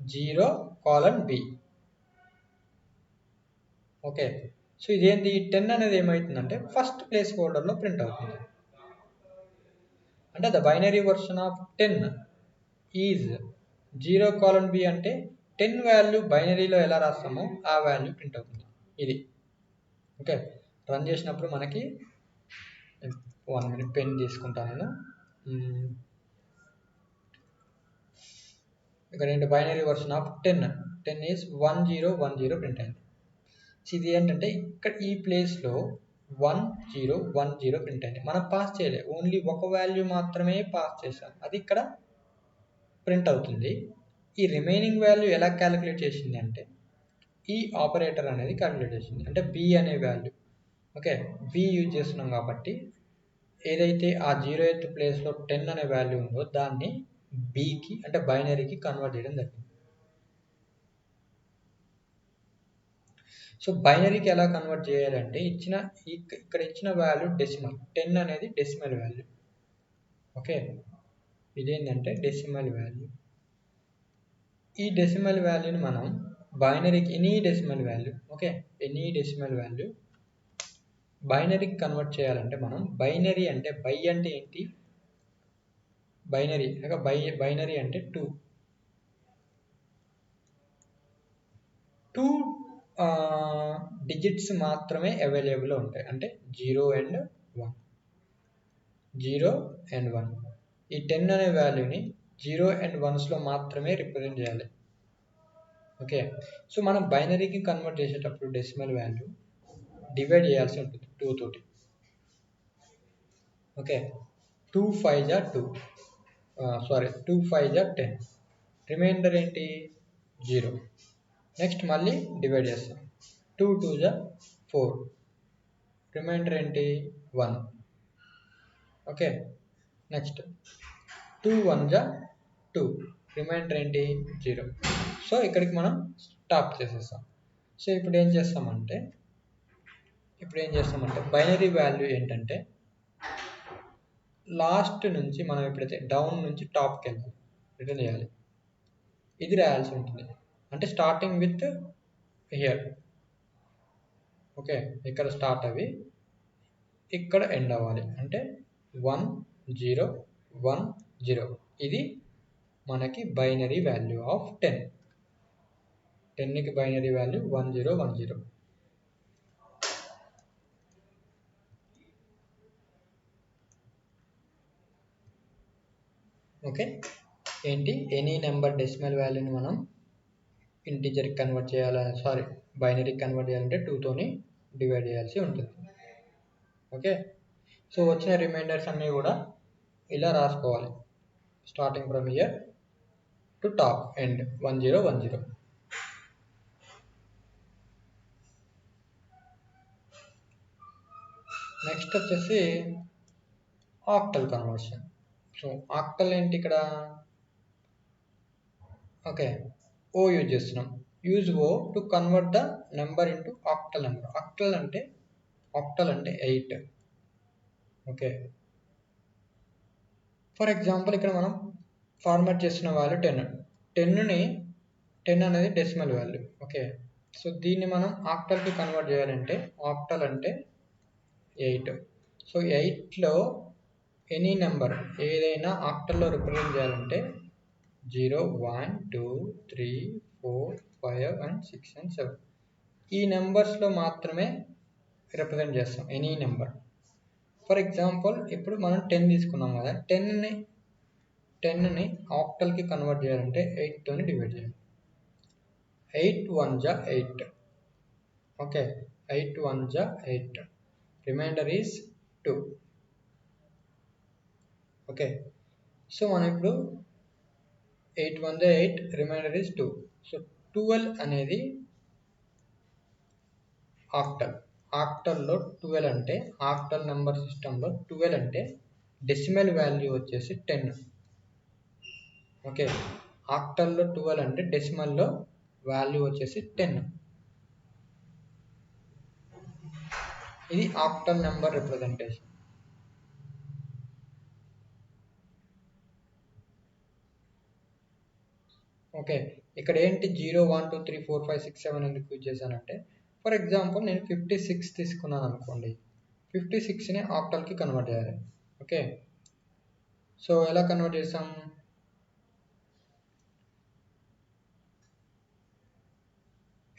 0:b. ఓకే, సో ఇదేంటి 10 అనేది ఏమవుతుందంటే ఫస్ట్ ప్లేస్ హోల్డర్లో ప్రింట్ అవుతుంది. అంటే the binary version of 10 is 0:b అంటే 10 వాల్యూ బైనరీలో ఎలా రాస్తామో ఆ వాల్యూ ప్రింట్ అవుతుంది. ఇది ఓకే, రన్ చేసినప్పుడు మనకి 1 minute పెన్ తీసుకుంటాను నేను. ఇక్కడ ఏంటి binary version of 10 is 1010 print అయింది. ఇది ఏంటంటే ఇక్కడ ఈ ప్లేస్లో 1010 ప్రింట్ అయింది. మనం పాస్ చేయలేదు, ఓన్లీ ఒక వాల్యూ మాత్రమే పాస్ చేసాం, అది ఇక్కడ ప్రింట్ అవుతుంది. ఈ రిమైనింగ్ వాల్యూ ఎలా క్యాలిక్యులేట్ చేసింది అంటే ఈ ఆపరేటర్ అనేది క్యాలిక్యులేట్ చేసింది, అంటే బి అనే వాల్యూ. ఓకే, బి యూజ్ చేస్తున్నాం కాబట్టి ఏదైతే ఆ 0th ప్లేస్లో 10 అనే వాల్యూ ఉందో దాన్ని బికి అంటే బైనరీకి కన్వర్ట్ చేయడం జరిగింది. సో బైనరీకి ఎలా కన్వర్ట్ చేయాలంటే ఇక్కడ ఇచ్చిన వాల్యూ డెసిమల్, 10 అనేది డెసిమల్ వాల్యూ. ఓకే, ఇదేంటంటే డెసిమల్ వాల్యూ. ఈ డెసిమల్ వాల్యూని మనం బైనరీకి ఎనీ డెసిమల్ వాల్యూ బైనరీకి కన్వర్ట్ చేయాలంటే మనం బైనరీ అంటే అంటే ఏంటి, బైనరీ అంటే 2 డిజిట్స్ మాత్రమే అవైలబుల్లో ఉంటాయి, అంటే 0 and 1. ఈ 10 అనే వాల్యూని 0 and 1స్లో మాత్రమే రిప్రజెంట్ చేయాలి. ఓకే, సో మనం బైనరీకి కన్వర్ట్ చేసేటప్పుడు డెసిమల్ వాల్యూ డివైడ్ చేయాల్సి ఉంటుంది 2 తోటి. ఓకే, 2 5 10, రిమైండర్ ఏంటి 0. నెక్స్ట్ మళ్ళీ డివైడ్ చేస్తాం, 2 2 4, రిమైండర్ ఏంటి 1. ఓకే, నెక్స్ట్ 2 1 2, రిమైండర్ ఏంటి 0. సో ఇక్కడికి మనం స్టాప్ చేసేస్తాం. సో ఇప్పుడు ఏం చేస్తామంటే బైనరీ వాల్యూ ఏంటంటే లాస్ట్ నుంచి మనం ఎప్పుడైతే డౌన్ నుంచి టాప్కి వెళ్ళాలి, రిటర్న్ చేయాలి, ఇది రాయాల్సి ఉంటుంది. అంటే స్టార్టింగ్ విత్ హియర్. ఓకే, ఇక్కడ స్టార్ట్ అవి ఇక్కడ ఎండ్ అవ్వాలి, అంటే 1 0 1 0. ఇది మనకి బైనరీ వాల్యూ ఆఫ్ 10కి బైనరీ వాల్యూ 1010. ఓకే, ఏంటి ఎనీ నెంబర్ డెసిమల్ వాల్యూని మనం ఇంటీజర్కి కన్వర్ట్ చేయాలి, బైనరీకి కన్వర్ట్ చేయాలంటే 2తోని డివైడ్ చేయాల్సి ఉంటుంది. ఓకే, సో వచ్చిన రిమైండర్స్ అన్నీ కూడా ఇలా రాసుకోవాలి, starting from ear to top end 1010. Next వచ్చేసి ఆక్టల్ కన్వర్షన్. సో ఆక్టల్ ఏంటి ఇక్కడ? ఓకే, ఓ యూజ్ చేస్తున్నాం. Use O to convert the number into octal number. Octal అంటే 8. ఓకే, ఫర్ ఎగ్జాంపుల్ ఇక్కడ మనం ఫార్మాట్ చేస్తున్న వాల్యూ 10 అనేది డెసిమల్ వాల్యూ. ఓకే, సో దీన్ని మనం ఆక్టల్కి కన్వర్ట్ చేయాలంటే ఆక్టల్ అంటే 8. సో 8లో ఎనీ నెంబర్ ఏదైనా ఆక్టల్లో రిప్రజెంట్ చేయాలంటే 0, 1, 2, 3, 4, 5 and 6 and 7 ఈ నెంబర్స్లో మాత్రమే రిప్రజెంట్ చేస్తాం ఎనీ నెంబర్. ఫర్ ఎగ్జాంపుల్ ఇప్పుడు మనం 10 తీసుకున్నాం కదా, 10ని ఆక్టల్కి కన్వర్ట్ చేయాలంటే 8తోని డివైడ్ చేయాలి. 8 1 జా 8. ఓకే, 8 1 జా 8. Remainder is 2. ఓకే, సో మనం ఇప్పుడు 8 1 జా 8, రిమైండర్ ఈజ్ 2. సో 12 అనేది ఆక్టల్లో 12 అంటే ఆక్టల్ నెంబర్ సిస్టంలో 12 అంటే డెసిమల్ వాల్యూ వచ్చేసి 10. ఓకే, ఆక్టల్లో 12 అంటే డెసిమల్లో వాల్యూ వచ్చేసి 10. ఇది ఆక్టల్ నెంబర్ రిప్రజెంటేషన్. ఓకే, ఇక్కడ ఏంటి 0 1 2 3 4 5 6 7 ఎందుకు యూజ్ చేశానంటే, ఫర్ ఎగ్జాంపుల్ నేను 56 తీసుకున్నాను అనుకోండి, 56ని ఆక్టల్కి కన్వర్ట్ చేయాలి. ఓకే, సో ఎలా కన్వర్ట్ చేస్తాం?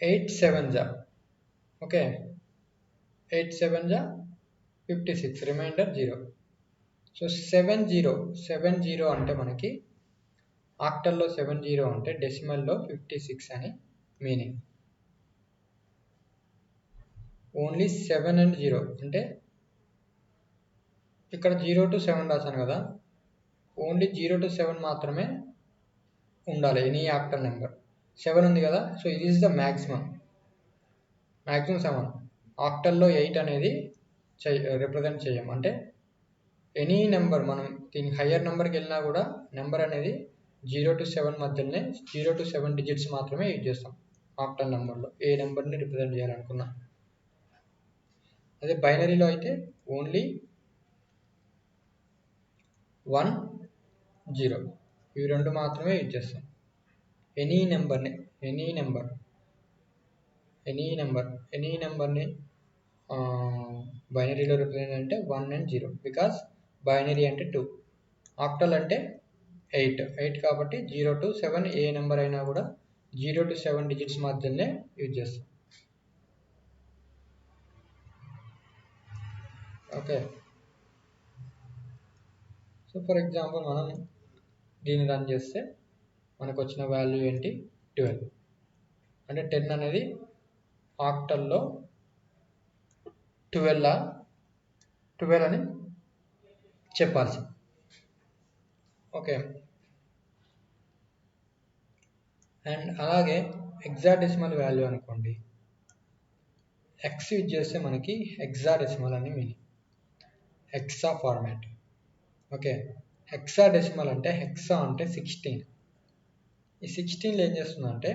8 7 జా, ఓకే, 8 7 జా 56, రిమైండర్ 0. సో 70 అంటే మనకి ఆక్టల్లో 70 అంటే డెసిమల్లో 56 అని మీనింగ్. ఓన్లీ 7 and 0 అంటే ఇక్కడ 0 to 7 రాశాను కదా, ఓన్లీ 0 to 7 మాత్రమే ఉండాలి ఎనీ ఆక్టల్ నెంబర్. 7 ఉంది కదా, సో ఇది ఈజ్ ద మ్యాక్సిమం 7. ఆక్టల్లో 8 అనేది రిప్రజెంట్ చేయం. అంటే ఎనీ నెంబర్ మనం దీని హయ్యర్ నెంబర్కి వెళ్ళినా కూడా నెంబర్ అనేది 0 to 7 మధ్యలోనే 0 to 7 డిజిట్స్ మాత్రమే యూజ్ చేస్తాం ఆక్టల్ నెంబర్లో, ఏ నెంబర్ని రిప్రజెంట్ చేయాలనుకున్నా. అదే బైనరీలో అయితే ఓన్లీ 1 0 ఇవి రెండు మాత్రమే యూజ్ చేస్తాం. ఎనీ నెంబర్ని బైనరీలో రిప్రజెంట్ అంటే 1 and 0, బికాస్ బైనరీ అంటే 2, ఆక్టల్ అంటే 8 కాబట్టి 0 to 7 ఏ నెంబర్ అయినా కూడా 0 to 7 డిజిట్స్ మధ్యలోనే యూజ్ చేస్తాం. ఓకే, సో ఫర్ ఎగ్జాంపుల్ మనం దీన్ని రన్ చేస్తే మనకు వచ్చిన వాల్యూ ఏంటి? 12. అంటే 10 అనేది ఆక్టల్లో 12 అని చెప్పాల్సి. ఓకే, అండ్ అలాగే హెక్సాడెసిమల్ వాల్యూ అనుకోండి, ఎక్స్ యూజ్ చేస్తే మనకి హెక్సాడెసిమల్ అని meaning, hexa format. Okay, hexadecimal అంటే హెక్సా అంటే 16. ఈ 16లో ఏం చేస్తుందంటే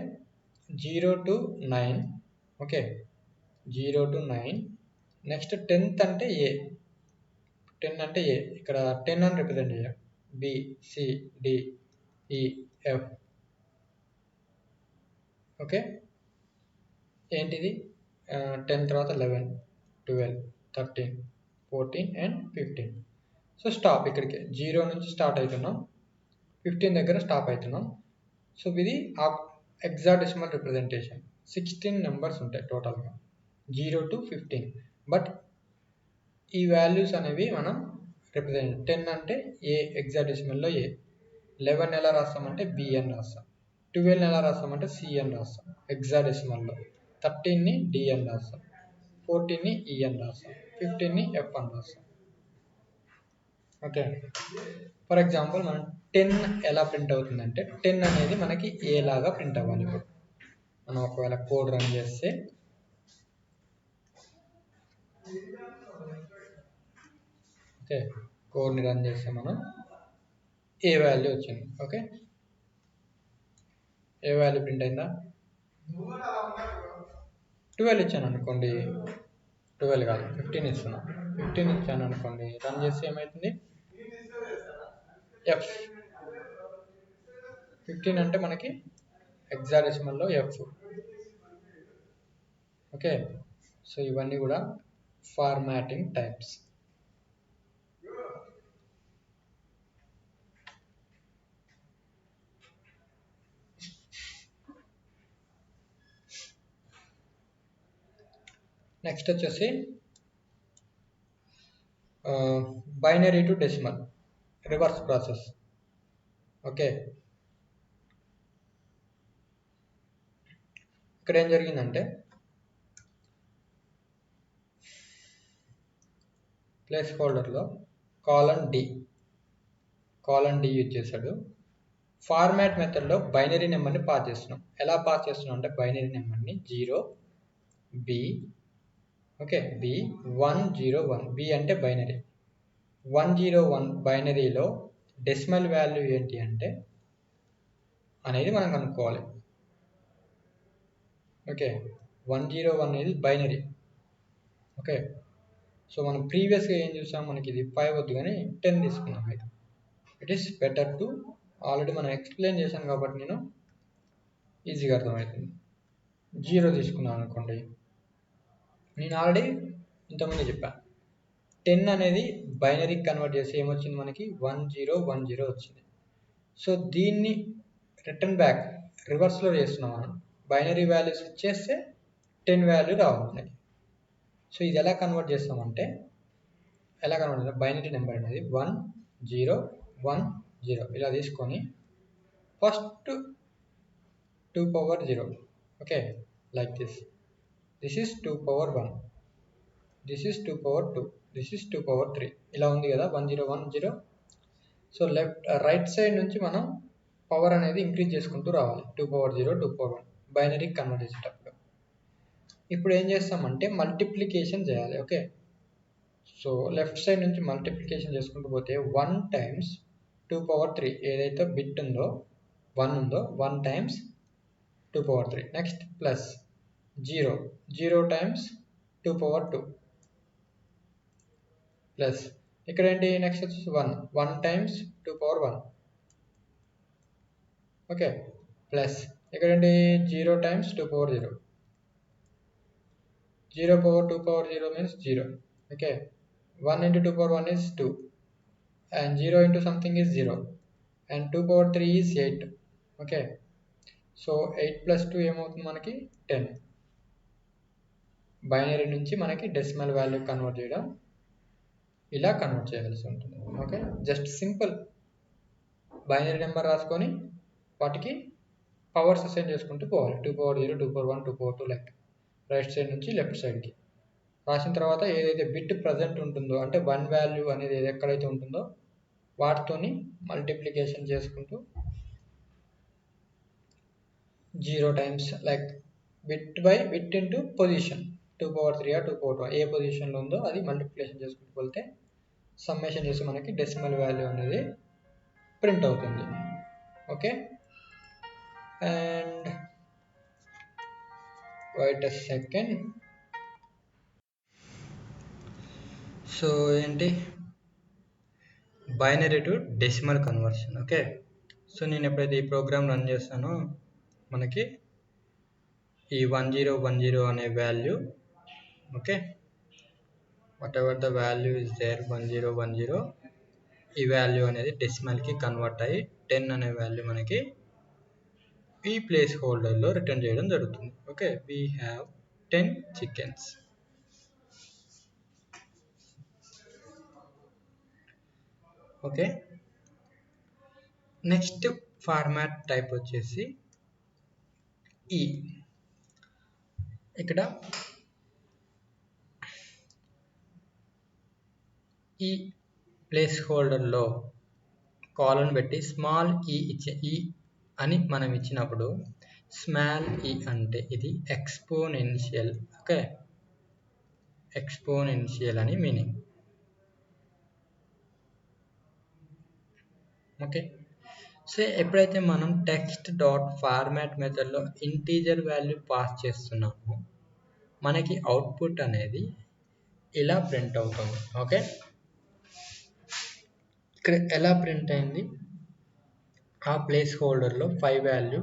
0 to 9. Okay, 0 to 9. Next 10th అంటే ఏ, 10 అంటే ఏ, ఇక్కడ 10 అని రిప్రజెంట్ చేయాలి. B C D E F. Okay, ఏంటిది 10 తర్వాత 11 12 13 14 and 15. సో స్టాప్ ఇక్కడికి 0 నుంచి స్టార్ట్ అవుతున్నాం, 15 దగ్గర స్టాప్ అవుతున్నాం. సో ఇది హెక్సాడెసిమల్ రిప్రజెంటేషన్. 16 నెంబర్స్ ఉంటాయి టోటల్గా 0 to 15. బట్ ఈ వాల్యూస్ అనేవి మనం రిప్రజెంట్ 10 అంటే ఏ, హెక్సాడెసిమల్లో ఏ, 11 ఎలా రాస్తామంటే బిఎన్ రాస్తాం, 12 ఎలా రాస్తామంటే సిఎన్ రాస్తాం హెక్సాడెసిమల్లో, 13ని డిఎన్ రాస్తాం, 14ని ఈఎన్ రాస్తాం, 15ని ఎఫ్ అని రాస్తాం. ఓకే, ఫర్ ఎగ్జాంపుల్ మనం 10 ఎలా ప్రింట్ అవుతుందంటే 10 అనేది మనకి ఏ లాగా ప్రింట్ అవ్వాలి. ఇప్పుడు మనం ఒకవేళ కోడ్ రన్ చేస్తే ఓకే, కోడ్ని రన్ చేస్తే మనం ఏ వాల్యూ వచ్చింది. ఓకే, ఏ వాల్యూ ప్రింట్ అయిందా? 12 ఇచ్చాను అనుకోండి, 12 కాదు 15 ఇస్తున్నాను, 15 ఇచ్చాను అనుకోండి, రన్ చేస్తే ఏమవుతుంది? ఎఫ్ 15 అంటే మనకి హెక్సాడెసిమల్లో ఎఫ్. ఓకే, సో ఇవన్నీ కూడా ఫార్మాటింగ్ టైప్స్. నెక్స్ట్ వచ్చేసి binary to decimal reverse process. Okay, ఇక్కడ ఏం జరిగిందంటే ప్లేస్ హోల్డర్లో కాలన్ డి యూజ్ చేశాడు. ఫార్మాట్ మెథడ్లో బైనరీ నెంబర్ని పాస్ చేస్తున్నాం. ఎలా పాస్ చేస్తున్నాం అంటే బైనరీ నెంబర్ని 0 బి, ఓకే, బి 101, బి అంటే బైనరీ, 101 బైనరీలో డెసిమల్ వాల్యూ ఏంటి అంటే అనేది మనం కనుక్కోవాలి. ఓకే, 101 అనేది బైనరీ. ఓకే, సో మనం ప్రీవియస్గా ఏం చూసాం, మనకి ఇది 5 వద్దు కానీ 10 తీసుకున్నాం. అయితే it is better to, already మనం ఎక్స్ప్లెయిన్ చేశాను కాబట్టి నేను ఈజీగా అర్థమవుతుంది. 0 తీసుకున్నాను అనుకోండి, నేను ఆల్రెడీ ఇంతకుముందు చెప్పాను 10 అనేది బైనరీ కన్వర్ట్ చేసి ఏమొచ్చింది మనకి 1010 వచ్చింది. సో దీన్ని రిటర్న్ బ్యాక్ రివర్స్లో చేస్తున్నాం మనం, బైనరీ వాల్యూస్ ఇచ్చేస్తే 10 వాల్యూ రావాలి. సో ఇది ఎలా కన్వర్ట్ చేస్తామంటే బైనరీ నెంబర్ అనేది 1010 ఇలా తీసుకొని first 2 power 0, okay, like this is 2 power 1, this is 2 power 2, this is 2 power 3, ఇలా ఉంది కదా 1010. సో రైట్ సైడ్ నుంచి మనం పవర్ అనేది ఇంక్రీజ్ చేసుకుంటూ రావాలి, 2 పవర్ 0, 2 పవర్ 1 బైనరీ కన్వర్ట్ చేసేటప్పుడు. ఇప్పుడు ఏం చేస్తామంటే మల్టిప్లికేషన్ చేయాలి. ఓకే, సో లెఫ్ట్ సైడ్ నుంచి మల్టిప్లికేషన్ చేసుకుంటూ పోతే 1 టైమ్స్ 2 పవర్ 3 ఏదైతే బిట్ ఉందో 1 ఉందో 1 times 2 power 3, next plus 0 times 2 power 2 plus ఇక్కడ ఏంటి నెక్స్ట్ వచ్చేసి 1 టైమ్స్ 2 పవర్ 1, ఓకే, ప్లస్ ఇక్కడ ఏంటి 0 times 2 power 0, 0 power 2 power 0 means 0, okay, 1 into 2 power 1 is 2 and 0 into something is 0 and 2 power 3 is 8, okay, so 8 plus 2 ఏమవుతుంది మనకి 10. Binary నుంచి మనకి decimal value convert చేయడం ఇలా కన్వర్ట్ చేయాల్సి ఉంటుంది. Okay, just simple binary number రాసుకొని వాటికి పవర్స్ అసైన్ చేసుకుంటూ పోవాలి, 2 power 0, 2 power 1, 2 power 2 like right side నుంచి లెఫ్ట్ సైడ్కి రాసిన తర్వాత ఏదైతే బిట్ ప్రజెంట్ ఉంటుందో అంటే 1 వాల్యూ అనేది ఎక్కడైతే ఉంటుందో వాటితోని మల్టిప్లికేషన్ చేసుకుంటూ 0 times like bit by bit into position 2 power 3 2 power 2 ఏ పొజిషన్లో ఉందో అది మల్టిప్లికేషన్ చేసుకుంటూ వెళ్తే సమ్మేషన్ చేసి మనకి డెసిమల్ వాల్యూ అనేది ప్రింట్ అవుతుంది. Okay, and wait a second. So ఏంటి binary to decimal conversion. Okay, so నేను ఎప్పుడైతే ఈ ప్రోగ్రామ్ రన్ చేస్తానో మనకి ఈ 1010 అనే value, okay, whatever the value is there 1010 ఈ వాల్యూ అనేది డెసిమల్కి కన్వర్ట్ అయ్యి 10 అనే వాల్యూ మనకి ఈ ప్లేస్ హోల్డర్లో రిటర్న్ చేయడం జరుగుతుంది. Okay, we have 10 chickens. Okay, next format type వచ్చేసి ఈ ఇక్కడ ఈ ప్లేస్ హోల్డర్లో కాలన్ పెట్టి స్మాల్ ఈ ఇచ్చే ఈ అని మనం ఇచ్చినప్పుడు స్మాల్ ఈ అంటే ఇది ఎక్స్పోనెన్షియల్. ఓకే, ఎక్స్పోనెన్షియల్ అని మీనింగ్. ఓకే, సో ఎప్పుడైతే మనం టెక్స్ట్ డాట్ ఫార్మాట్ మెథడ్లో ఇంటీజర్ వాల్యూ పాస్ చేస్తున్నామో మనకి అవుట్పుట్ అనేది ఇలా ప్రింట్ అవుతుంది. ఓకే, ఇక్కడ ఎలా ప్రింట్ అయింది, ఆ ప్లేస్ హోల్డర్లో 5 value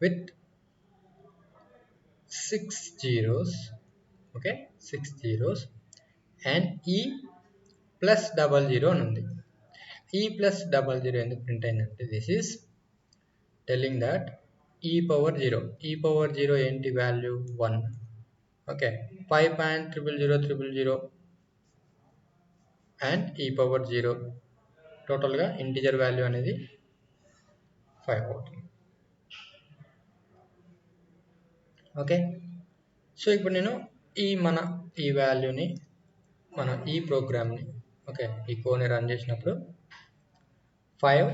with 6 zeros. Okay, 6 zeros and ఈ ప్లస్ 00 అని ఉంది. ఈ ప్లస్ 00 ఎందుకు ప్రింట్ అయిందంటే దిస్ ఈస్ టెల్లింగ్ దట్ ఈ పవర్ 0. ఈ పవర్ 0 ఏంటి వాల్యూ 1. ఓకే, 5.00000 అండ్ ఈ పవర్ 0 టోటల్గా ఇంటిజర్ వాల్యూ అనేది 5 అవుతుంది. ఓకే, సో ఇప్పుడు నేను ఈ వాల్యూని మన ఈ ప్రోగ్రామ్ని ఓకే ఈ కోడ్ని రన్ చేసినప్పుడు 5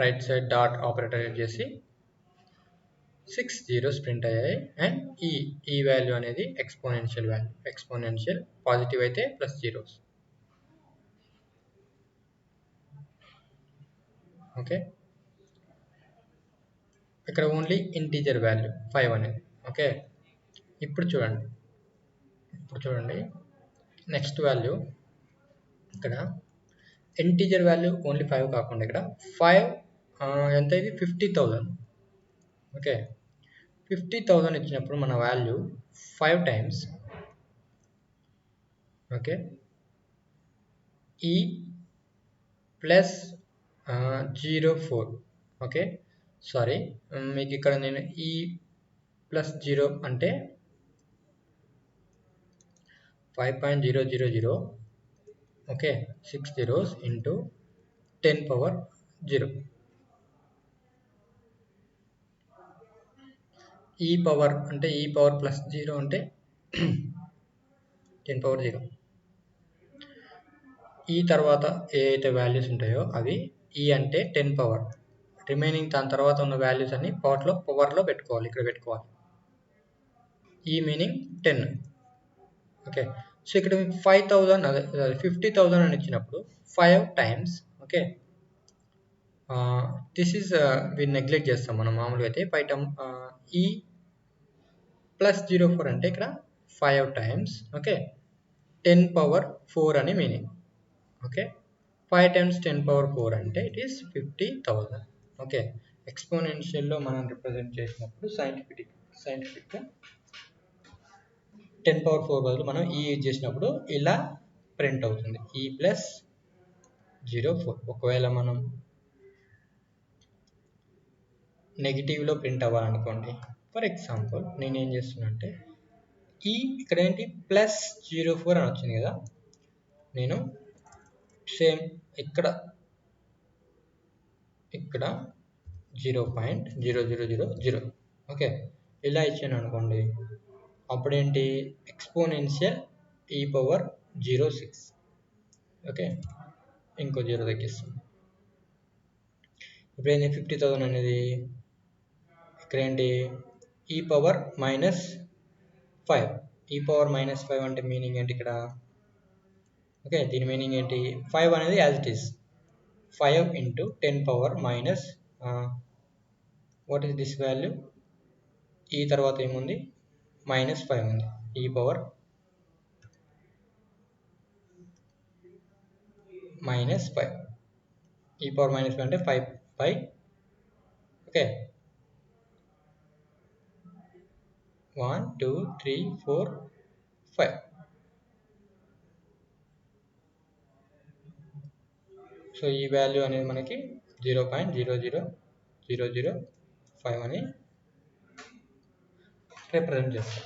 right side dot operator use చేసి 6 zeros ప్రింట్ అయ్యాయి. అండ్ ఈ వాల్యూ అనేది ఎక్స్పోనెన్షియల్ వాల్యూ. ఎక్స్పోనెన్షియల్ పాజిటివ్ అయితే ప్లస్ జీరోస్. ఓకే, ఇక్కడ ఓన్లీ ఇంటీజర్ వాల్యూ 5 అనేది. ఓకే, ఇప్పుడు చూడండి నెక్స్ట్ వాల్యూ ఇక్కడ ఇంటీజర్ వాల్యూ ఓన్లీ 5 కాకుండా ఇక్కడ 5 ఎంత ఇది 50,000. ఓకే, 50,000 ఇచ్చినప్పుడు మన వాల్యూ 5 టైమ్స్ ఓకే ఈ ప్లస్ 04. ఓకే, సారీ మీకు ఇక్కడ నేను ఈ ప్లస్ 0 అంటే 5.000 ఓకే 6 zeros ఇంటూ 10 power 0. ఈ పవర్ అంటే ఈ పవర్ ప్లస్ 0 అంటే 10 power 0. ఈ తర్వాత ఏవైతే వాల్యూస్ ఉంటాయో అవి ఈ అంటే 10 పవర్, రిమైనింగ్ దాని తర్వాత ఉన్న వాల్యూస్ అన్ని పవర్లో పెట్టుకోవాలి, ఇక్కడ పెట్టుకోవాలి. ఈ మీనింగ్ 10. ఓకే, సో ఇక్కడ మీకు 5,000 అదే 50,000 అని ఇచ్చినప్పుడు 5 టైమ్స్ ఓకే దిస్ ఈజ్ వీళ్ళు నెగ్లెక్ట్ చేస్తాం మనం మామూలుగా అయితే 5 టైమ్ ఈ ప్లస్ 04 అంటే ఇక్కడ 5 టైమ్స్ ఓకే 10 power 4 అని మీనింగ్. ఓకే, 5 times 10 power 4 అంటే ఇట్ ఈస్ 50,000. ఓకే, ఎక్స్పోనెన్షియల్లో మనం రిప్రజెంట్ చేసినప్పుడు సైంటిఫిక్గా 10 power 4 బదులు మనం ఈ యూజ్ చేసినప్పుడు ఇలా ప్రింట్ అవుతుంది ఈ ప్లస్ 04. ఒకవేళ మనం నెగిటివ్లో ప్రింట్ అవ్వాలనుకోండి, ఫర్ ఎగ్జాంపుల్ నేను ఏం చేస్తున్నా అంటే ఇక్కడ ఏంటి ప్లస్ 04 అని వచ్చింది కదా, నేను సేమ్ ఇక్కడ 0.0000 ఓకే ఇలా ఇచ్చాను అనుకోండి, అప్పుడేంటి ఎక్స్పోనెన్షియల్ ఈ పవర్ 06. ఓకే, ఇంకో 0 తగ్గిస్తాం. ఇప్పుడు ఏంటి 50,000 అనేది ఇక్కడ ఏంటి ఈ పవర్ -5. ఈ పవర్ -5 అంటే మీనింగ్ ఏంటి ఇక్కడ ఓకే దీని మీనింగ్ ఏంటి 5 అనేది as it is 5 into 10 power minus what is this value, ఈ తర్వాత ఏముంది -5 ఉంది, ఈ పవర్ -5. ఈ పవర్ -5 అంటే 5 బై ఓకే 1 2 3 4 5. సో ఈ వాల్యూ అనేది మనకి 0.00005 అని రిప్రజెంట్ చేస్తాం.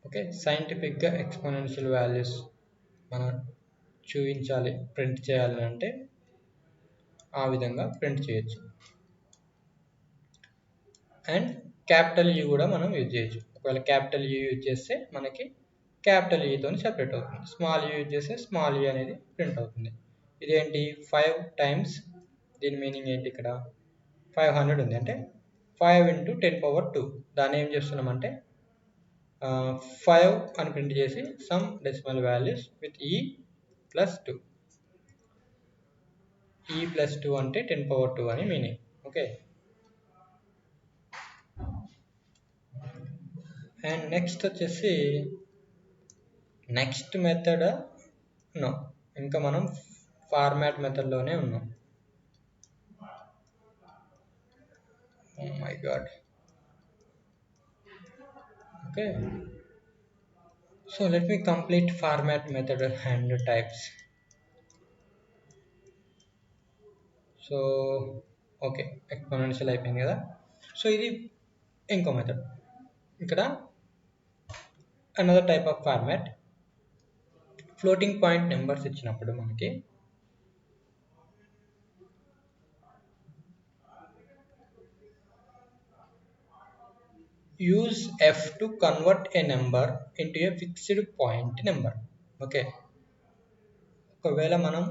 ఓకే, సైంటిఫిక్గా ఎక్స్పోనెన్షియల్ వాల్యూస్ మనం చూపించాలి, ప్రింట్ చేయాలి అంటే ఆ విధంగా ప్రింట్ చేయొచ్చు. అండ్ క్యాపిటల్ యూ కూడా మనం యూజ్ చేయొచ్చు. ఒకవేళ క్యాపిటల్ యూ యూజ్ చేస్తే మనకి క్యాపిటల్ ఈతో సెపరేట్ అవుతుంది. స్మాల్ యూ యూజ్ చేస్తే స్మాల్ యూ అనేది ప్రింట్ అవుతుంది. ఇదేంటి 5 టైమ్స్, దీని మీనింగ్ ఏంటి, ఇక్కడ 500 ఉంది అంటే 5 into 10^2. దాన్ని ఏం చేస్తున్నామంటే 5 అని ప్రింట్ చేసి సమ్ డెసిమల్ వాల్యూస్ విత్ ఈ ప్లస్ 2. ఈ ప్లస్ 2 అంటే 10^2 అని మీనింగ్. ఓకే. అండ్ నెక్స్ట్ వచ్చేసి నెక్స్ట్ మెథడ్ నో, ఇంకా మనం ఫార్మాట్ మెథడ్లోనే ఉన్నాం. Oh my god. Okay, so let me complete format method and types. So okay, exponential అయిపోయింది కదా. సో ఇది ఇంకో మెథడ్. ఇక్కడ another type of format, floating point numbers ఇచ్చినప్పుడు మనకి use F to convert A number into A fixed point number. Okay, ఒకవేళ మనం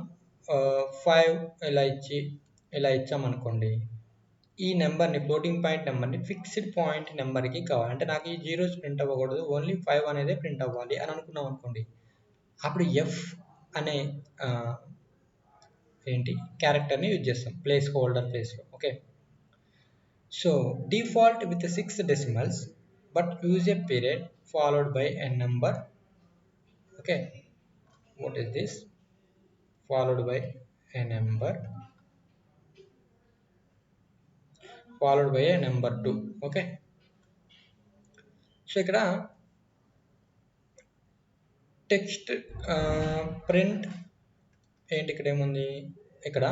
5 ఇలా ఇచ్చామనుకోండి, ఈ నెంబర్ని, ఫ్లోటింగ్ పాయింట్ నెంబర్ని ఫిక్స్డ్ పాయింట్ నెంబర్కి కావాలి అంటే నాకు ఈ జీరోస్ ప్రింట్ అవ్వకూడదు, ఓన్లీ 5 అనేది ప్రింట్ అవ్వాలి అని అనుకున్నాం అనుకోండి, అప్పుడు ఎఫ్ అనే క్యారెక్టర్ని యూజ్ చేస్తాం ప్లేస్ హోల్డర్ ప్లేస్లో. Okay, so default with 6 decimals but use a period followed by a number. Okay, what is this? Followed by a number followed by a number 2. Okay, so ఇక్కడ text print ఏంటి, ఇక్కడ ఏముంది, ఇక్కడ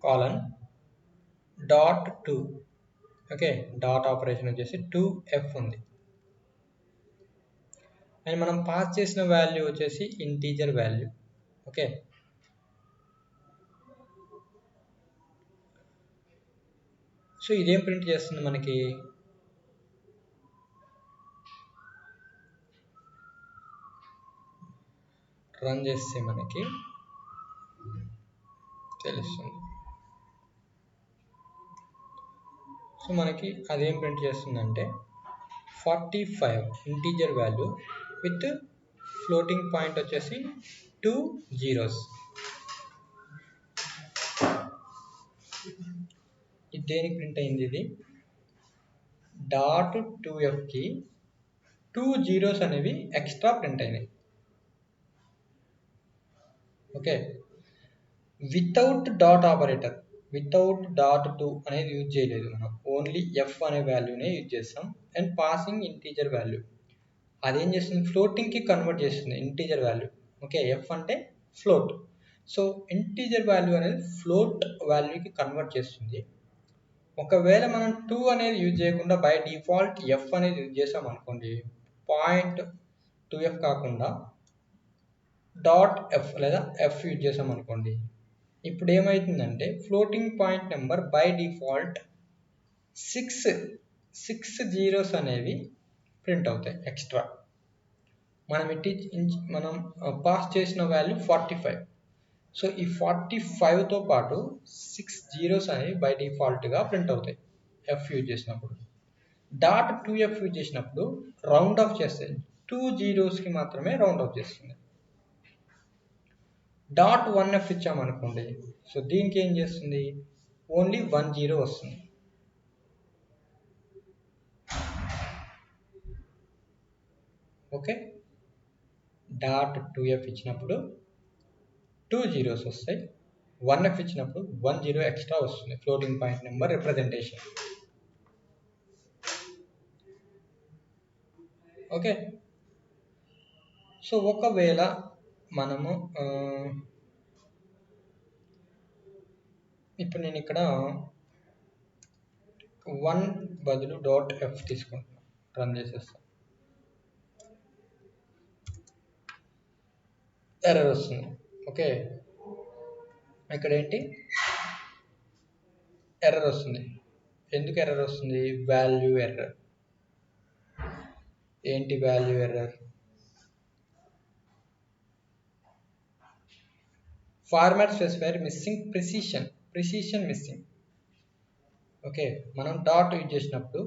colon dot 2. Okay, dot operation వచ్చేసి 2f ఉంది. And మనం pass చేసిన value వచ్చేసి ఇంటీజర్ వాల్యూ. ఓకే, సో ఇదేం ప్రింట్ చేస్తుంది మనకి, రన్ చేస్తే మనకి తెలుస్తుంది. సో మనకి అదేం ప్రింట్ చేస్తుందంటే 45 integer value with floating point వచ్చేసి 2 zeros. ఇది దేనికి ప్రింట్ అయింది, ఇది డాట్ 2fకి 2 zeros అనేవి ఎక్స్ట్రా ప్రింట్ అయినాయి. Okay, without dot operator, without dot 2 అనేది యూజ్ చేయలేదు మనం, ఓన్లీ ఎఫ్ అనే వాల్యూనే యూజ్ చేస్తాం. అండ్ పాసింగ్ ఇంటీజర్ వాల్యూ, అదేం చేస్తుంది, ఫ్లోటింగ్కి కన్వర్ట్ చేస్తుంది ఇంటీజర్ వాల్యూ. ఓకే, ఎఫ్ అంటే ఫ్లోట్, సో ఇంటీజర్ వాల్యూ అనేది ఫ్లోట్ వాల్యూకి కన్వర్ట్ చేస్తుంది. ఒకవేళ మనం 2 అనేది యూజ్ చేయకుండా బై డిఫాల్ట్ ఎఫ్ అనేది యూజ్ చేసాం అనుకోండి, పాయింట్ 2f కాకుండా డాట్ ఎఫ్ లేదా ఎఫ్ యూజ్ చేసాం అనుకోండి, ఇప్పుడు ఏమవుతుందంటే floating point number by default 6 zeros అనేవి ప్రింట్ అవుతాయి ఎక్స్ట్రా. మనం పాస్ చేసిన వాల్యూ 45. సో ఈ 45తో పాటు 6 zeros అనేవి బై డిఫాల్ట్గా ప్రింట్ అవుతాయి ఎఫ్ యూజ్ చేసినప్పుడు. డాట్ 2f యూజ్ చేసినప్పుడు రౌండ్ ఆఫ్ చేస్తుంది, 2 zeros మాత్రమే రౌండ్ ఆఫ్ చేస్తుంది. డాట్ 1f ఇచ్చామనుకోండి, సో దీనికి ఏం చేస్తుంది, ఓన్లీ 1 zero వస్తుంది. ఓకే, డాట్ 2f ఇచ్చినప్పుడు 2 zeros వస్తాయి, 1f ఇచ్చినప్పుడు 1 zero ఎక్స్ట్రా వస్తుంది, floating point number representation. Okay, so ఒకవేళ మనము ఇప్పుడు నేను ఇక్కడ 1 బదులు డాట్ ఎఫ్ తీసుకుంటున్నాను, రన్ చేసేస్తాను. ఎర్రర్ వస్తుంది. ఓకే, ఇక్కడ ఏంటి ఎర్రర్ వస్తుంది. ఎందుకు ఎర్రర్ వస్తుంది? Value error. ఏంటి value error? Format specifier missing precision missing. Okay, మనం డాట్ యూజ్ చేసినప్పుడు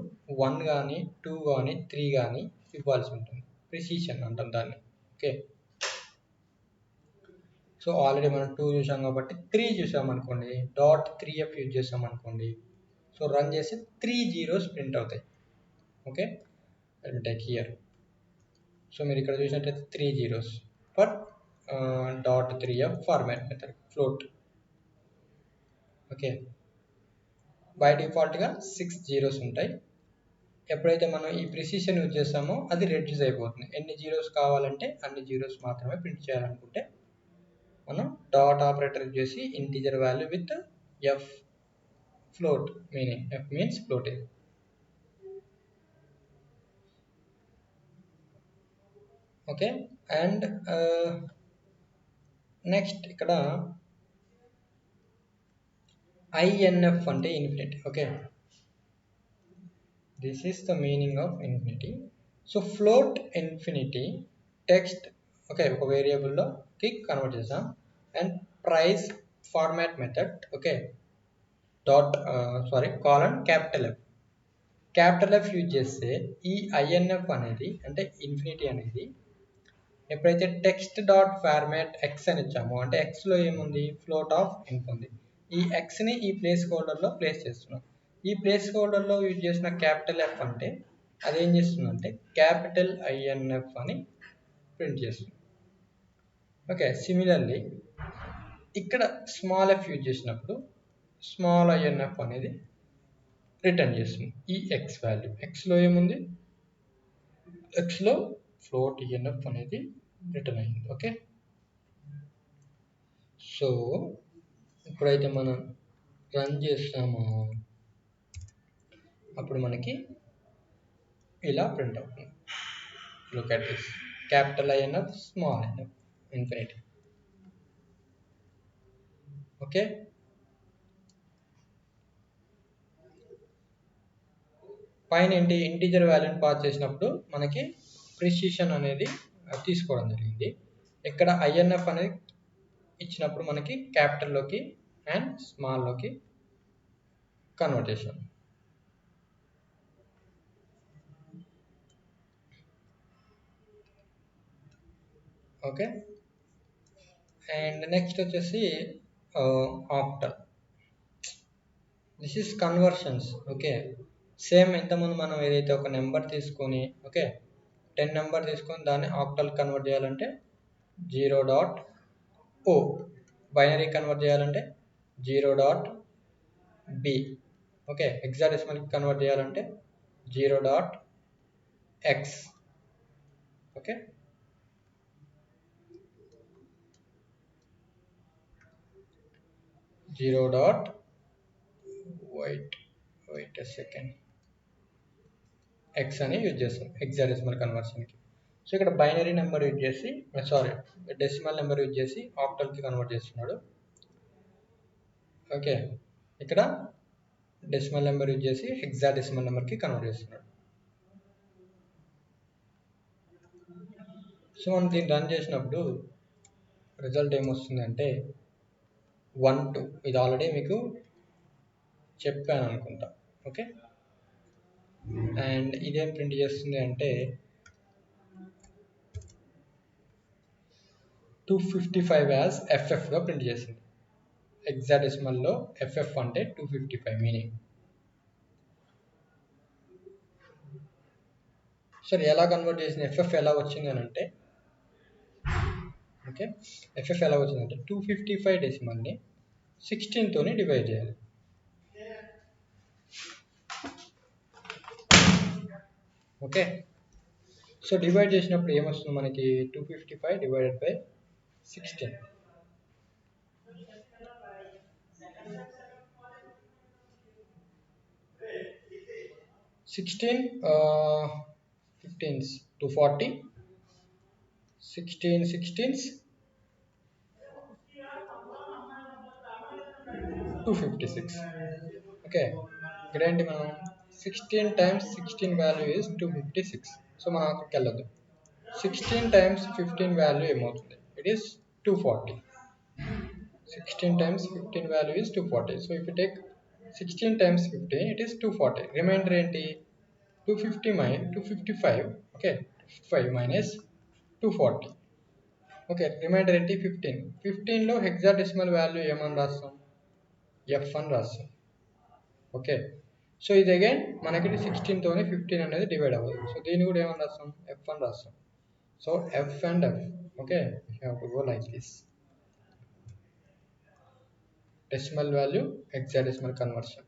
1 కానీ 2 కానీ 3 కానీ ఇవ్వాల్సి ఉంటుంది. ప్రిసిషన్ అంటాం దాన్ని. ఓకే, సో ఆల్రెడీ మనం 2 చూసాం కాబట్టి 3 చూసామనుకోండి, .3f యూజ్ చేసామనుకోండి, సో రన్ చేసి 3 zeros ప్రింట్ అవుతాయి. Okay, take here. సో మీరు ఇక్కడ చూసినట్లయితే 3 zeros for .3f format method float. Okay, by డిఫాల్ట్గా 6 zeros ఉంటాయి. ఎప్పుడైతే మనం ఈ ప్రిసిషన్ యూజ్ చేస్తామో అది రెడ్యూస్ అయిపోతుంది. ఎన్ని జీరోస్ కావాలంటే అన్ని జీరోస్ మాత్రమే ప్రింట్ చేయాలనుకుంటే మనం డాట్ ఆపరేటర్ యూజ్ చేసి integer value with F float, meaning F means floating. Okay, and next ఇక్కడ INF అంటే infinity. Okay, this is the meaning of infinity. So float infinity text, okay, ఒక వేరియబుల్లోకి convert చేసాం. And price format method, okay, colon capital F use చేస్తే ఈ INF అనేది అంటే infinity అనేది ఎప్పుడైతే టెక్స్ట్ డాట్ ఫార్మాట్ ఎక్స్ అని ఇచ్చామో, అంటే ఎక్స్లో ఏముంది? ఫ్లోట్ ఆఫ్ ఇంఫ్ ఉంది. ఈ ఎక్స్ని ఈ ప్లేస్ హోల్డర్లో ప్లేస్ చేస్తున్నాం. ఈ ప్లేస్ హోల్డర్లో యూజ్ చేసిన క్యాపిటల్ ఎఫ్ అంటే అదేం చేస్తుందంటే క్యాపిటల్ INF అని ప్రింట్ చేస్తుంది. ఓకే, సిమిలర్లీ ఇక్కడ స్మాల్ ఎఫ్ యూజ్ చేసినప్పుడు స్మాల్ INF అనేది రిటర్న్ చేస్తుంది ఈ ఎక్స్ వాల్యూ. ఎక్స్లో ఏముంది? ఎక్స్లో ఫ్లోట్ INF అనేది రిటర్న్ అయింది. ఓకే, సో ఇప్పుడైతే మనం రన్ చేస్తామో అప్పుడు మనకి ఇలా ప్రింట్ అవుతుంది. Look at this, capital INF small INF infinity. Okay, పైన ఏంటి? ఇంటీజర్ వాల్యూని పాస్ చేసినప్పుడు మనకి ప్రిసిషన్ అనేది తీసుకోవడం జరిగింది. ఇక్కడ INF అనేది ఇచ్చినప్పుడు మనకి క్యాపిటల్లోకి అండ్ స్మాల్లోకి కన్వర్ట్ చేసాం. ఓకే, అండ్ నెక్స్ట్ వచ్చేసి octal. This is conversions. Okay, same ఇంతకుముందు మనం ఏదైతే ఒక నెంబర్ తీసుకొని, ఓకే, 10 నెంబర్ తీసుకొని దాన్ని ఆక్టల్ కన్వర్ట్ చేయాలంటే 0.O, బైనరీ కన్వర్ట్ చేయాలంటే 0.B, ఓకే, హెక్సాడెసిమల్కి కన్వర్ట్ చేయాలంటే 0.X. Okay, wait a second, X అని యూజ్ చేస్తాం హెక్సాడెసిమల్ కన్వర్షన్కి. సో ఇక్కడ బైనరీ నెంబర్ యూజ్ చేసి, డెసిమల్ నెంబర్ యూజ్ చేసి ఆక్టల్కి కన్వర్ట్ చేస్తున్నాడు. ఓకే, ఇక్కడ డెసిమల్ నెంబర్ యూజ్ చేసి హెక్సాడెసిమల్ నెంబర్కి కన్వర్ట్ చేస్తున్నాడు. సో మనం దీన్ని రన్ చేసినప్పుడు రిజల్ట్ ఏమొస్తుందంటే 1 2. ఇది ఆల్రెడీ మీకు చెప్పాను అనుకుంటా. ఓకే, అండ్ ఇదేం ప్రింట్ చేస్తుంది అంటే 255 యాజ్ FFగా ప్రింట్ చేసింది. హెక్సాడెసిమల్లో FF అంటే 255 మీనింగ్. సరే, ఎలా కన్వర్ట్ చేసింది? FF ఎలా వచ్చింది అని అంటే, ఓకే, FF ఎలా వచ్చిందంటే 255 డెసిమల్ని 16తోని డివైడ్ చేయాలి. ఓకే, సో డివైడ్ చేసినప్పుడు ఏమొస్తుంది మనకి? 255 divided by 16. 16 15s 240, 16 16s 256. Okay, ఇక్కడ ఏంటి మనం 16 times 16 value is 256. సో మనం అక్కడికి వెళ్ళదు. 16 times 15 value ఏమవుతుంది? It is 240. 16 times 15 value is 240. So if you take 16 times 15, it is 240. Remainder ఏంటి? 255. Okay, 5 minus 240. Okay, remainder ఏంటి? 15. 15 లో hexadecimal value ఏమని రాస్తాం? F అని రాస్తాం. ఓకే, సో ఇది అగైన్ మనకి 16 తోనే 15 అనేది డివైడ్ అవ్వదు. సో దీన్ని కూడా ఏమని రాస్తాం? F అని రాస్తాం. So F and F. Okay, you have to go like this. Decimal value, hexadecimal conversion.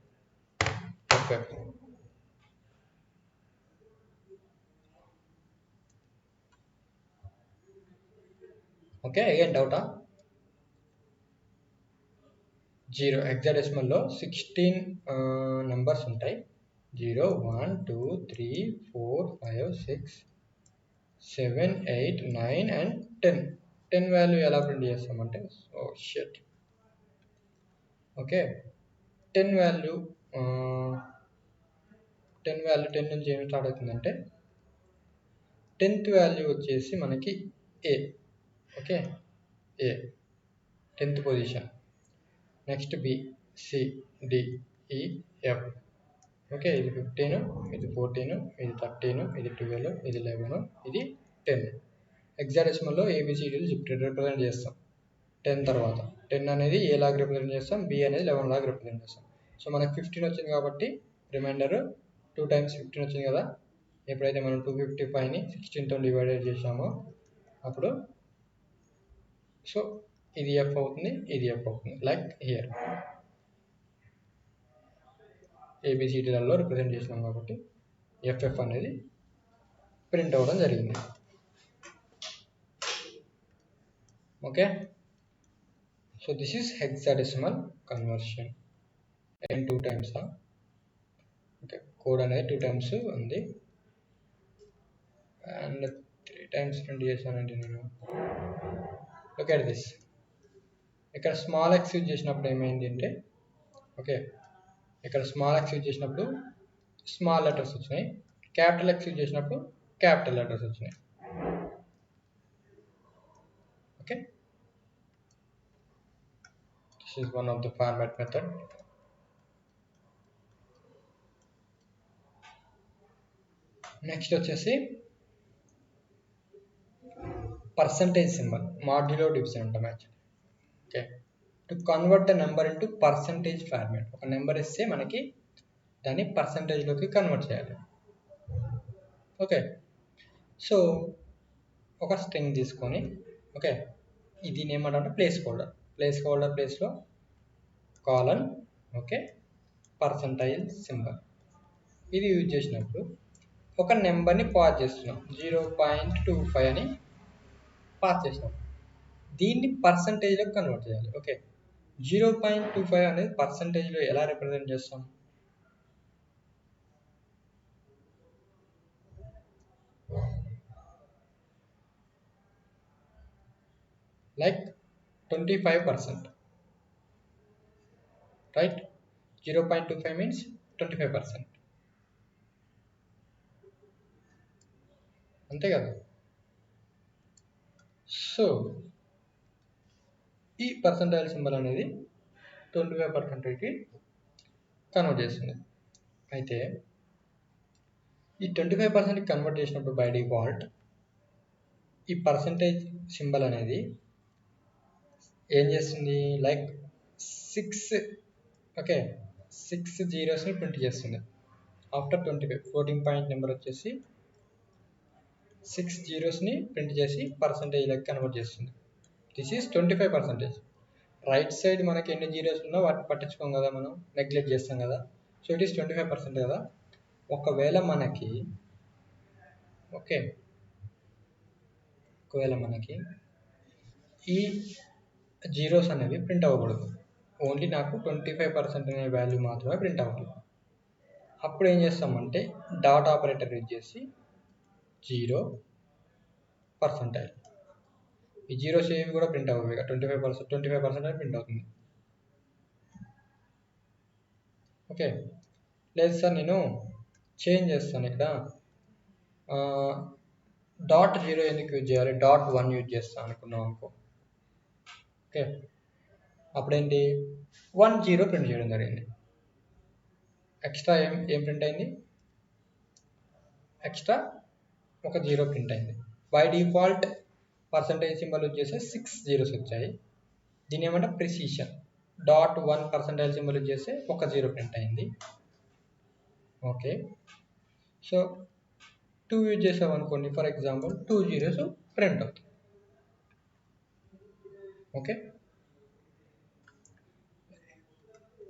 FF. Okay, again డౌటా? 0 హెక్సాడెసిమల్లో 16 నెంబర్స్ ఉంటాయి. 0 1 2 3 4 5 6 7 8 9 అండ్ 10. 10 వాల్యూ ఎలా ప్రింట్ చేస్తామంటే, ఓ షిట్. ఓకే, 10 వాల్యూ 10 నుంచి ఏమి స్టార్ట్ అవుతుందంటే 10th వాల్యూ వచ్చేసి మనకి A. Okay, A 10th position. Next B, C, D, E, F. Okay, ఇది 15, ఇది 14, ఇది 13, ఇది 12, ఇది 11, ఇది 10. హెక్సాడెసిమల్లో ఏబిసిడీలు రిప్రజెంట్ చేస్తాం 10 తర్వాత. 10 అనేది ఏ లాగా రిప్రజెంట్ చేస్తాం, బి అనేది 11 లాగా రిప్రజెంట్ చేస్తాం. సో మనకు 15 వచ్చింది కాబట్టి రిమైండర్ 2 times 15 వచ్చింది కదా. ఎప్పుడైతే మనం 255ని 16తో డివైడెడ్ చేసామో అప్పుడు సో ఇది ఎఫ్ అవుతుంది, ఇది ఎఫ్ అవుతుంది. లైక్ హియర్ ఏబిసిడీలలో రిప్రజెంట్ చేసినాం కాబట్టి ఎఫ్ఎఫ్ అనేది ప్రింట్ అవ్వడం జరిగింది. Okay, so this is hexadecimal conversion. And 2 times. Okay, code అనేది 2 times ఉంది అండ్ 3 times ప్రింట్ చేశానండి నేను. Look at this. ఇక్కడ స్మాల్ ఎక్స్ యూజ్ చేసినప్పుడు ఏమైంది అంటే, ఓకే, ఇక్కడ స్మాల్ ఎక్స్ యూజ్ చేసినప్పుడు స్మాల్ లెటర్స్ వచ్చినాయి. క్యాపిటల్ ఎక్స్ యూజ్ చేసినప్పుడు క్యాపిటల్ లెటర్స్ వచ్చినాయి. Okay, this is one of the format method. Next వచ్చేసి పర్సంటేజ్ సింబల్, మాడ్యులో డివిజన్ అంటాం actually. Okay, to convert the number into percentage format. ఒక number ఇస్తే మనకి దాన్ని పర్సంటేజ్లోకి కన్వర్ట్ చేయాలి. ఓకే, సో ఒక స్ట్రింగ్ తీసుకొని, ఓకే, ఇది ఏమంటే ప్లేస్ హోల్డర్. ప్లేస్లో కాలన్, ఓకే, పర్సంటైల్ సింబల్. ఇది యూజ్ చేసినప్పుడు ఒక నెంబర్ని పాస్ చేస్తున్నాం, 0.25 అని పాస్ చేసినాం. దీన్ని పర్సంటేజ్లోకి కన్వర్ట్ చేయాలి. ఓకే, 0.25 అనేది పర్సంటేజ్లో ఎలా రిప్రజెంట్ చేస్తాం? Like 25%, right? 0.25 మీన్స్ 25%, అంతే కదా. సో ఈ పర్సంటైల్ సింబల్ అనేది 25%కి కన్వర్ట్ చేస్తుంది. అయితే ఈ 25%కి కన్వర్ట్ చేసినప్పుడు బై డిఫాల్ట్ ఈ పర్సంటేజ్ సింబల్ అనేది ఏం చేస్తుంది? లైక్ 6, ఓకే, 6 జీరోస్ని ప్రింట్ చేస్తుంది. ఆఫ్టర్ 25 ఫ్లోటింగ్ పాయింట్ నెంబర్ వచ్చేసి 6 జీరోస్ని ప్రింట్ చేసి పర్సంటేజ్లోకి కన్వర్ట్ చేస్తుంది. This is 25%. రైట్ సైడ్ మనకి ఎన్ని జీరోస్ ఉన్నా వాటిని పట్టించుకోం కదా, మనం నెగ్లెక్ట్ చేస్తాం కదా. సో ఇట్ ఈస్ 25% కదా. ఒకవేళ మనకి ఈ జీరోస్ అనేవి ప్రింట్ అవ్వకూడదు, ఓన్లీ నాకు 25% అనే వాల్యూ మాత్రమే ప్రింట్ అవ్వాలి. అప్పుడు ఏం చేస్తామంటే డాట్ ఆపరేటర్ యూజ్ చేసి 0%. ఈ జీరోస్ ఏవి కూడా ప్రింట్ అవ్వవు, 25% అని ప్రింట్ అవుతుంది. ఓకే. లేదు సార్ నేను చేంజ్ చేస్తాను ఇక్కడ. డాట్ జీరో ఎందుకు యూజ్ చేయాలి, డాట్ వన్ యూజ్ చేస్తాను అనుకున్నాం అనుకో. ఓకే, అప్పుడేంటి 1 0 ప్రింట్ చేయడం జరిగింది. ఎక్స్ట్రా ఏం ప్రింట్ అయింది, ఎక్స్ట్రా ఒక జీరో ప్రింట్ అయింది. By default percentage symbol use చేస్తే 6 zeros వచ్చాయి. దీని ఏమంటే precision. Dot one percentage symbol use చేస్తే ఒక జీరో ప్రింట్ అయింది. ఓకే, సో 2 యూజ్ చేసాం అనుకోండి, ఫర్ ఎగ్జాంపుల్ 2 zeros ప్రింట్ అవుతుంది. ఓకే,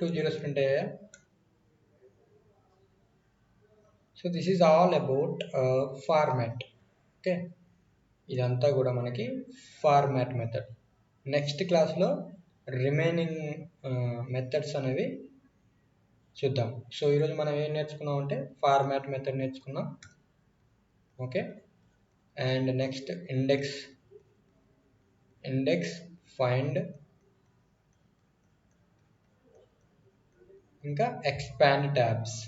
2 zeros ప్రింట్ అయ్యాయా. So this is all about format. Okay, ఇదంతా కూడా మనకి ఫార్మాట్ మెథడ్. నెక్స్ట్ క్లాస్లో రిమైనింగ్ మెథడ్స్ అనేవి చూద్దాం. సో ఈరోజు మనం ఏం నేర్చుకున్నాం అంటే ఫార్మాట్ మెథడ్ నేర్చుకున్నాం. Okay, and next index find ఇంకా ఎక్స్పాండ్ ట్యాబ్స్,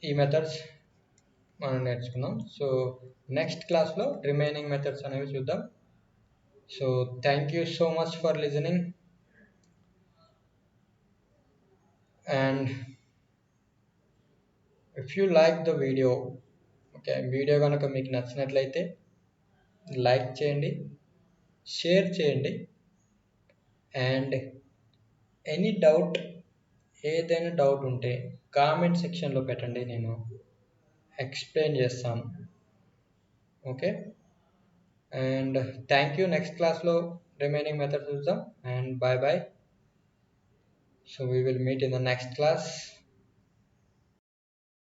ఈ మెథడ్స్ మనం నేర్చుకున్నాం. సో నెక్స్ట్ క్లాస్లో రిమైనింగ్ మెథడ్స్ అనేవి చూద్దాం. So thank you so much for listening. And if you like the video, okay, video కనుక మీకు నచ్చినట్లయితే లైక్ చేయండి, షేర్ చేయండి, అండ్ ఎనీ డౌట్, ఏదైనా డౌట్ ఉంటే కామెంట్ సెక్షన్లో పెట్టండి, నేను ఎక్స్ప్లెయిన్ చేస్తాను. Okay, and thank you. Next క్లాస్లో రిమైనింగ్ మెథడ్స్ చూద్దాం, and bye bye. So we will meet in the next class.